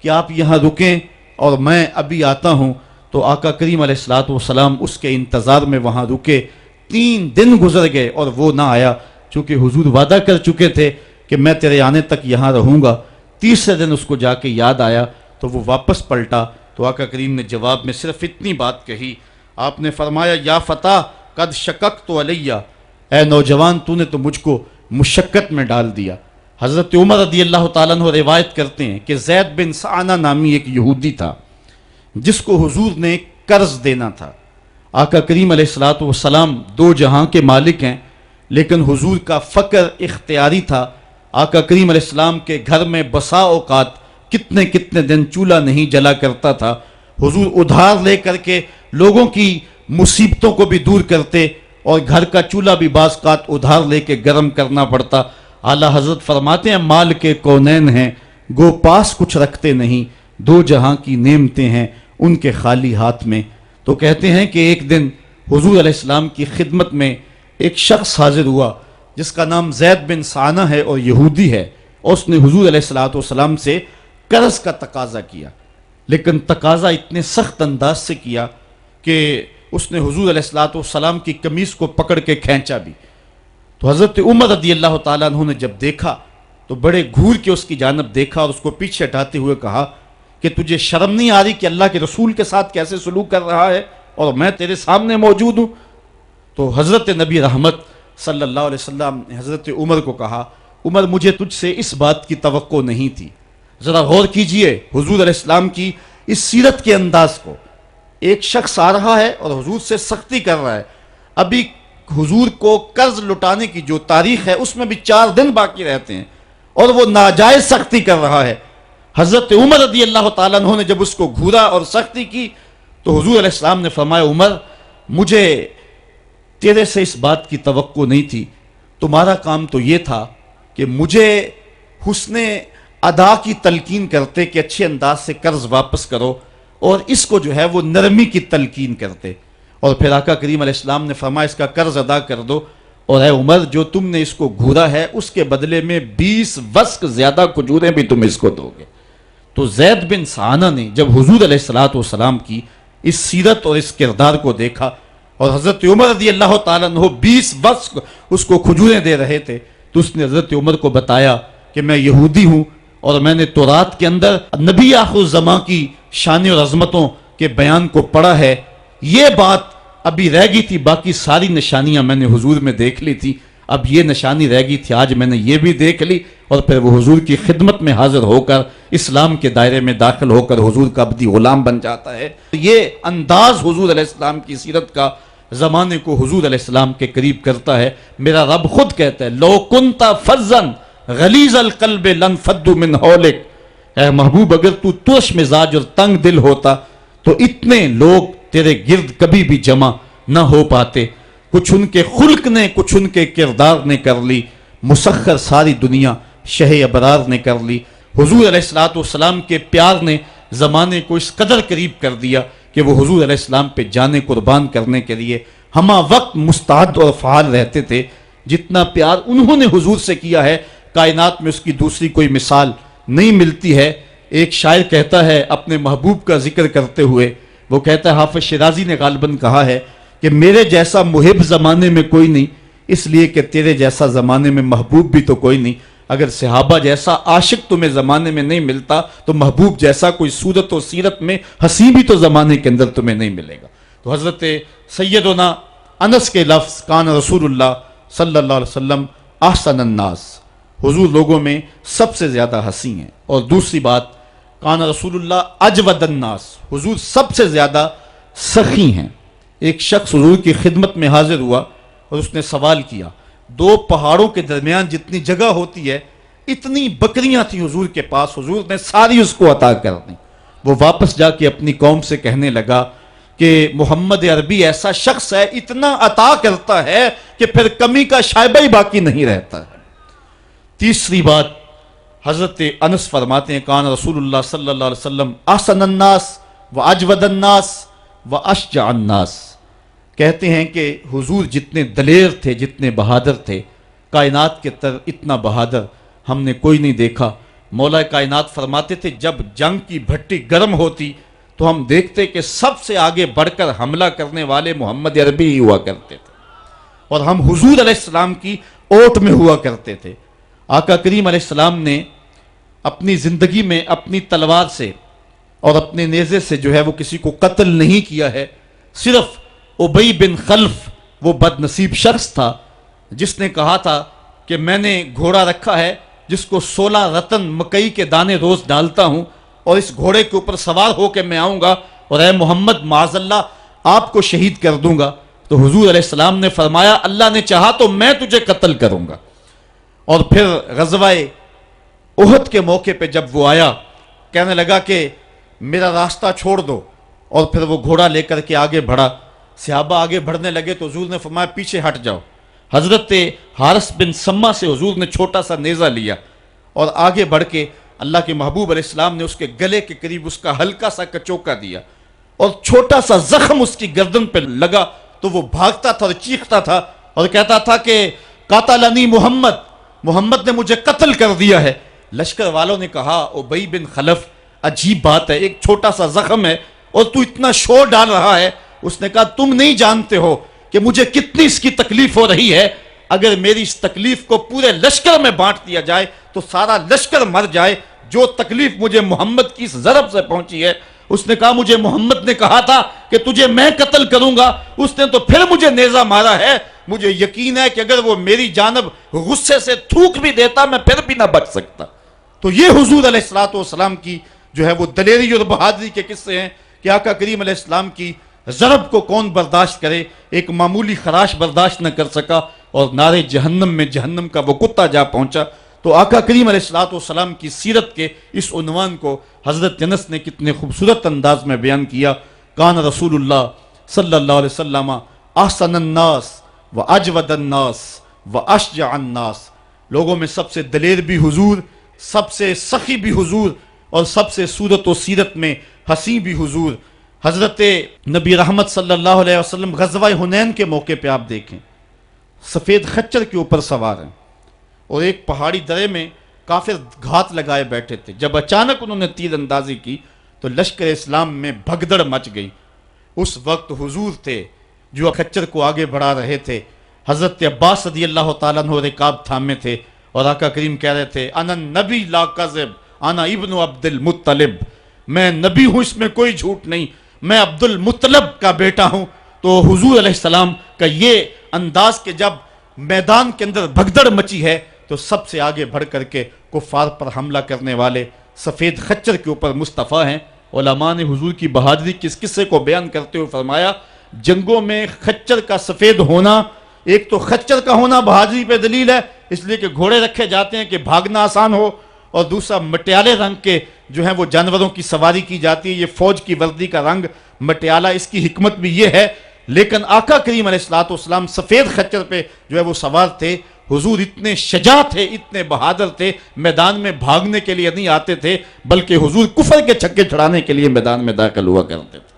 کہ آپ یہاں رکیں اور میں ابھی آتا ہوں، تو آقا کریم علیہ السلام اس کے انتظار میں وہاں رکے۔ 3 دن گزر گئے اور وہ نہ آیا، چونکہ حضور وعدہ کر چکے تھے کہ میں تیرے آنے تک یہاں رہوں گا۔ تیسرے دن اس کو جا کے یاد آیا تو وہ واپس پلٹا، تو آقا کریم نے جواب میں صرف اتنی بات کہی، آپ نے فرمایا یا فتح قد شککت علیہ، اے نوجوان تو نے تو مجھ کو مشقت میں ڈال دیا۔ حضرت عمر رضی اللہ تعالیٰ عنہ روایت کرتے ہیں کہ زید بن سعنہ نامی ایک یہودی تھا جس کو حضور نے قرض دینا تھا۔ آقا کریم علیہ السلام 2 جہاں کے مالک ہیں، لیکن حضور کا فقر اختیاری تھا۔ آقا کریم علیہ السلام کے گھر میں بسا اوقات کتنے دن چولہا نہیں جلا کرتا تھا۔ حضور ادھار لے کر کے لوگوں کی مصیبتوں کو بھی دور کرتے اور گھر کا چولہا بھی بعض اوقات ادھار لے کے گرم کرنا پڑتا۔ اعلیٰ حضرت فرماتے ہیں مال کے کونین ہیں گو پاس کچھ رکھتے نہیں، 2 جہاں کی نعمتیں ہیں ان کے خالی ہاتھ میں۔ تو کہتے ہیں کہ ایک دن حضور علیہ السلام کی خدمت میں ایک شخص حاضر ہوا جس کا نام زید بن سعنہ ہے اور یہودی ہے، اور اس نے حضور علیہ السلام سے قرض کا تقاضا کیا، لیکن تقاضا اتنے سخت انداز سے کیا کہ اس نے حضور علیہ السلام کی قمیص کو پکڑ کے کھینچا بھی۔ تو حضرت عمر رضی اللہ تعالیٰ عنہ نے جب دیکھا تو بڑے گھور کے اس کی جانب دیکھا اور اس کو پیچھے ہٹاتے ہوئے کہا کہ تجھے شرم نہیں آ رہی کہ اللہ کے رسول کے ساتھ کیسے سلوک کر رہا ہے اور میں تیرے سامنے موجود ہوں؟ تو حضرت نبی رحمت صلی اللہ علیہ وسلم نے حضرت عمر کو کہا عمر مجھے تجھ سے اس بات کی توقع نہیں تھی۔ ذرا غور کیجئے حضور علیہ السلام کی اس سیرت کے انداز کو۔ ایک شخص آ رہا ہے اور حضور سے سختی کر رہا ہے، ابھی حضور کو قرض لٹانے کی جو تاریخ ہے اس میں بھی 4 دن باقی رہتے ہیں اور وہ ناجائز سختی کر رہا ہے۔ حضرت عمر رضی اللہ تعالیٰ عنہ نے جب اس کو گھورا اور سختی کی تو حضور علیہ السلام نے فرمایا عمر مجھے تیرے سے اس بات کی توقع نہیں تھی، تمہارا کام تو یہ تھا کہ مجھے حسن ادا کی تلقین کرتے کہ اچھے انداز سے قرض واپس کرو، اور اس کو جو ہے وہ نرمی کی تلقین کرتے، اور پھر آقا کریم علیہ السلام نے فرمایا اس کا قرض ادا کر دو، اور اے عمر جو تم نے اس کو گھورا ہے اس کے بدلے میں 20 وسق زیادہ کھجوریں بھی تم اس کو دو گے۔ تو زید بن سعنہ نے جب حضور علیہ السلام کی اس سیرت اور اس کردار کو دیکھا اور حضرت عمر رضی اللہ تعالیٰ عنہ 20 وسق اس کو کھجوریں دے رہے تھے، تو اس نے حضرت عمر کو بتایا کہ میں یہودی ہوں اور میں نے تورات کے اندر نبی آخر الزمان کی شان اور عظمتوں کے بیان کو پڑھا ہے، یہ بات ابھی رہ گئی تھی، باقی ساری نشانیاں میں نے حضور میں دیکھ لی تھی، اب یہ نشانی رہ گئی تھی، آج میں نے یہ بھی دیکھ لی، اور پھر وہ حضور کی خدمت میں حاضر ہو کر اسلام کے دائرے میں داخل ہو کر حضور کا عبدی غلام بن جاتا ہے۔ یہ انداز حضور علیہ السلام کی سیرت کا زمانے کو حضور علیہ السلام کے قریب کرتا ہے۔ میرا رب خود کہتا ہے لو کنت فظا غلیظ القلب لانفضوا من حولک، اے محبوب اگر تو ترش مزاج اور تنگ دل ہوتا تو اتنے لوگ تیرے گرد کبھی بھی جمع نہ ہو پاتے۔ کچھ ان کے خلق نے کچھ ان کے کردار نے کر لی، مسخر ساری دنیا شہ ابرار نے کر لی۔ حضور علیہ السلام کے پیار نے زمانے کو اس قدر قریب کر دیا کہ وہ حضور علیہ السلام پہ جانے قربان کرنے کے لیے ہمہ وقت مستعد اور فعال رہتے تھے۔ جتنا پیار انہوں نے حضور سے کیا ہے کائنات میں اس کی دوسری کوئی مثال نہیں ملتی ہے۔ ایک شاعر کہتا ہے اپنے محبوب کا ذکر کرتے ہوئے، وہ کہتا ہے حافظ شیرازی نے غالباً کہا ہے کہ میرے جیسا محب زمانے میں کوئی نہیں، اس لیے کہ تیرے جیسا زمانے میں محبوب بھی تو کوئی نہیں۔ اگر صحابہ جیسا عاشق تمہیں زمانے میں نہیں ملتا تو محبوب جیسا کوئی صورت و سیرت میں حسین بھی تو زمانے کے اندر تمہیں نہیں ملے گا۔ تو حضرت سیدنا انس کے لفظ کان رسول اللہ صلی اللہ علیہ وسلم احسن الناس، حضور لوگوں میں سب سے زیادہ حسین ہیں۔ اور دوسری بات کان رسول اللہ اجود الناس، حضور سب سے زیادہ سخی ہیں۔ ایک شخص حضور کی خدمت میں حاضر ہوا اور اس نے سوال کیا، 2 پہاڑوں کے درمیان جتنی جگہ ہوتی ہے اتنی بکریاں تھیں حضور کے پاس، حضور نے ساری اس کو عطا کر دیں۔ وہ واپس جا کے اپنی قوم سے کہنے لگا کہ محمد عربی ایسا شخص ہے، اتنا عطا کرتا ہے کہ پھر کمی کا شائبہ ہی باقی نہیں رہتا ہے۔ تیسری بات، حضرت انس فرماتے ہیں کان رسول اللہ صلی اللہ علیہ وسلم احسن الناس و اجود الناس و اشجع الناس، کہتے ہیں کہ حضور جتنے دلیر تھے، جتنے بہادر تھے، کائنات کے تر اتنا بہادر ہم نے کوئی نہیں دیکھا۔ مولا کائنات فرماتے تھے جب جنگ کی بھٹی گرم ہوتی تو ہم دیکھتے کہ سب سے آگے بڑھ کر حملہ کرنے والے محمد عربی ہی ہوا کرتے تھے، اور ہم حضور علیہ السلام کی اوٹ میں ہوا کرتے تھے۔ آقا کریم علیہ السلام نے اپنی زندگی میں اپنی تلوار سے اور اپنے نیزے سے جو ہے وہ کسی کو قتل نہیں کیا ہے، صرف ابی بن خلف وہ بد نصیب شخص تھا جس نے کہا تھا کہ میں نے گھوڑا رکھا ہے جس کو 16 رتن مکئی کے دانے روز ڈالتا ہوں، اور اس گھوڑے کے اوپر سوار ہو کے میں آؤں گا اور اے محمد معاذ اللہ آپ کو شہید کر دوں گا۔ تو حضور علیہ السلام نے فرمایا اللہ نے چاہا تو میں تجھے قتل کروں گا۔ اور پھر غزوہ احد کے موقع پہ جب وہ آیا، کہنے لگا کہ میرا راستہ چھوڑ دو، اور پھر وہ گھوڑا لے کر کے آگے بڑھا۔ صحابہ آگے بڑھنے لگے تو حضور نے فرمایا پیچھے ہٹ جاؤ۔ حضرت حارث بن سما سے حضور نے چھوٹا سا نیزہ لیا اور آگے بڑھ کے اللہ کے محبوب علیہ السلام نے اس کے گلے کے قریب اس کا ہلکا سا کچوکا دیا، اور چھوٹا سا زخم اس کی گردن پہ لگا تو وہ بھاگتا تھا اور چیختا تھا اور کہتا تھا کہ قاتلنی محمد، محمد نے مجھے قتل کر دیا ہے۔ لشکر والوں نے کہا ابی بن خلف عجیب بات ہے، ایک چھوٹا سا زخم ہے اور تو اتنا شور ڈال رہا ہے۔ اس نے کہا تم نہیں جانتے ہو کہ مجھے کتنی اس کی تکلیف ہو رہی ہے، اگر میری اس تکلیف کو پورے لشکر میں بانٹ دیا جائے تو سارا لشکر مر جائے، جو تکلیف مجھے محمد کی اس ضرب سے پہنچی ہے۔ اس نے کہا مجھے محمد نے کہا تھا کہ تجھے میں قتل کروں گا، اس نے تو پھر مجھے نیزہ مارا ہے، مجھے یقین ہے کہ اگر وہ میری جانب غصے سے تھوک بھی دیتا میں پھر بھی نہ بچ سکتا۔ تو یہ حضور علیہ السلام کی جو ہے وہ دلیری اور بہادری کے قصے ہیں کہ آقا کریم علیہ السلام کی ضرب کو کون برداشت کرے، ایک معمولی خراش برداشت نہ کر سکا اور نارے جہنم میں جہنم کا وہ کتا جا پہنچا۔ تو آقا کریم علیہ السلام کی سیرت کے اس عنوان کو حضرت انس نے کتنے خوبصورت انداز میں بیان کیا۔ کان رسول اللہ صلی اللہ علیہ وسلم احسن الناس و اجود الناس و اشجع الناس، لوگوں میں سب سے دلیر بھی حضور، سب سے سخی بھی حضور، اور سب سے صورت و سیرت میں حسین بھی حضور۔ حضرت نبی رحمت صلی اللہ علیہ وسلم غزوہ حنین کے موقع پہ آپ دیکھیں، سفید خچر کے اوپر سوار ہیں اور ایک پہاڑی درے میں کافر گھات لگائے بیٹھے تھے۔ جب اچانک انہوں نے تیر اندازی کی تو لشکر اسلام میں بھگدڑ مچ گئی۔ اس وقت حضور تھے جو خچر کو آگے بڑھا رہے تھے، حضرت عباس رضی اللہ تعالیٰ عنہ رکاب تھامے تھے، اور آقا کریم کہہ رہے تھے انا نبی لا کذب انا ابن عبد المطلب، میں نبی ہوں اس میں کوئی جھوٹ نہیں، میں عبد المطلب کا بیٹا ہوں۔ تو حضور علیہ السلام کا یہ انداز کہ جب میدان کے اندر بھگدڑ مچی ہے تو سب سے آگے بڑھ کر کے کفار پر حملہ کرنے والے سفید خچر کے اوپر مصطفیٰ ہیں۔ علماء نے حضور کی بہادری کے اس قصے کو بیان کرتے ہوئے فرمایا جنگوں میں خچر کا سفید ہونا، ایک تو خچر کا ہونا بہادری پہ دلیل ہے، اس لیے کہ گھوڑے رکھے جاتے ہیں کہ بھاگنا آسان ہو، اور دوسرا مٹیالے رنگ کے جو ہیں وہ جانوروں کی سواری کی جاتی ہے، یہ فوج کی وردی کا رنگ مٹیالہ، اس کی حکمت بھی یہ ہے۔ لیکن آقا کریم علیہ السلام سفید خچر پہ جو ہے وہ سوار تھے۔ حضور اتنے شجاع تھے، اتنے بہادر تھے، میدان میں بھاگنے کے لیے نہیں آتے تھے بلکہ حضور کفر کے چھکے چھڑانے کے لیے میدان میں داخل ہوا کرتے تھے۔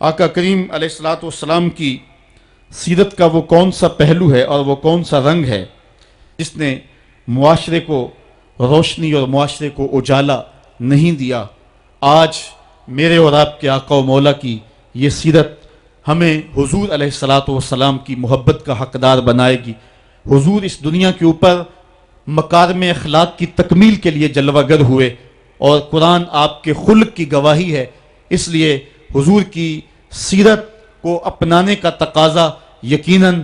آقا کریم علیہ السلام کی سیرت کا وہ کون سا پہلو ہے اور وہ کون سا رنگ ہے جس نے معاشرے کو روشنی اور معاشرے کو اجالا نہیں دیا؟ آج میرے اور آپ کے آقا و مولا کی یہ سیرت ہمیں حضور علیہ السلام کی محبت کا حقدار بنائے گی۔ حضور اس دنیا کے اوپر مکارم اخلاق کی تکمیل کے لیے جلوہ گر ہوئے، اور قرآن آپ کے خلق کی گواہی ہے، اس لیے حضور کی سیرت کو اپنانے کا تقاضا یقیناً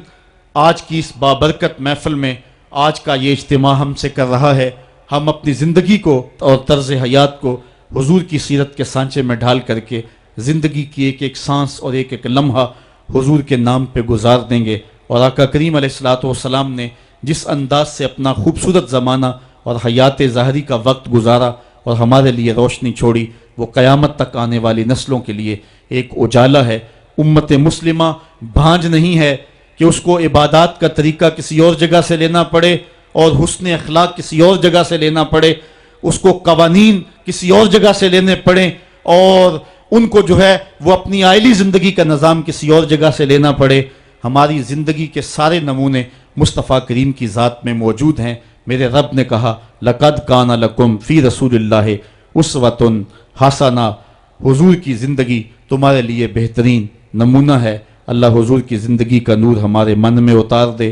آج کی اس بابرکت محفل میں آج کا یہ اجتماع ہم سے کر رہا ہے۔ ہم اپنی زندگی کو اور طرز حیات کو حضور کی سیرت کے سانچے میں ڈھال کر کے زندگی کی ایک ایک سانس اور ایک ایک لمحہ حضور کے نام پہ گزار دیں گے۔ اور آقا کریم علیہ السلام نے جس انداز سے اپنا خوبصورت زمانہ اور حیات ظاہری کا وقت گزارا، اور ہمارے لیے روشنی چھوڑی، وہ قیامت تک آنے والی نسلوں کے لیے ایک اجالا ہے۔ امت مسلمہ بھانج نہیں ہے کہ اس کو عبادات کا طریقہ کسی اور جگہ سے لینا پڑے اور حسن اخلاق کسی اور جگہ سے لینا پڑے، اس کو قوانین کسی اور جگہ سے لینے پڑیں، اور ان کو جو ہے وہ اپنی آئلی زندگی کا نظام کسی اور جگہ سے لینا پڑے۔ ہماری زندگی کے سارے نمونے مصطفیٰ کریم کی ذات میں موجود ہیں۔ میرے رب نے کہا لَقَدْ كَانَ لَكُمْ فِي رَسُولِ اللَّهِ أُسْوَةٌ حَسَنَةٌ، حضور کی زندگی تمہارے لیے بہترین نمونہ ہے۔ اللہ حضور کی زندگی کا نور ہمارے من میں اتار دے،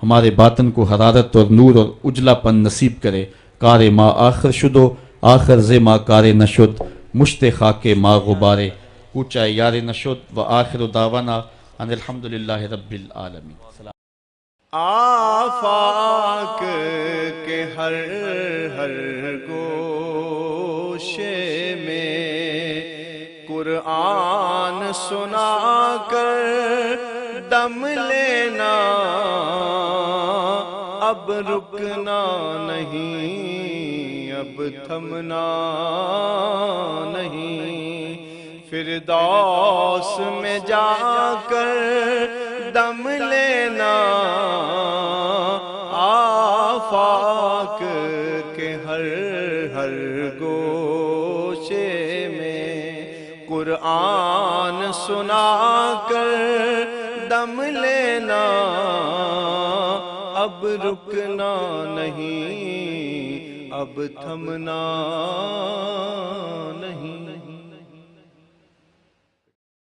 ہمارے باطن کو حرارت اور نور اور اجلا پن نصیب کرے۔ کار ما آخر شدو آخر ز ما کار نشد، مشت خاک ما غبارے کوچہ یار نشد، و آخر دعوانا ان الحمدللہ رب العالمین۔ آفاق کے ہر گوشے میں قرآن سنا کر دم لینا، اب رکنا نہیں، اب تھمنا نہیں، فردوس میں جا کر دم لینا، آفاق کے ہر گوشے میں قرآن سنا کر دم لینا، اب رکنا نہیں، اب تھمنا نہیں۔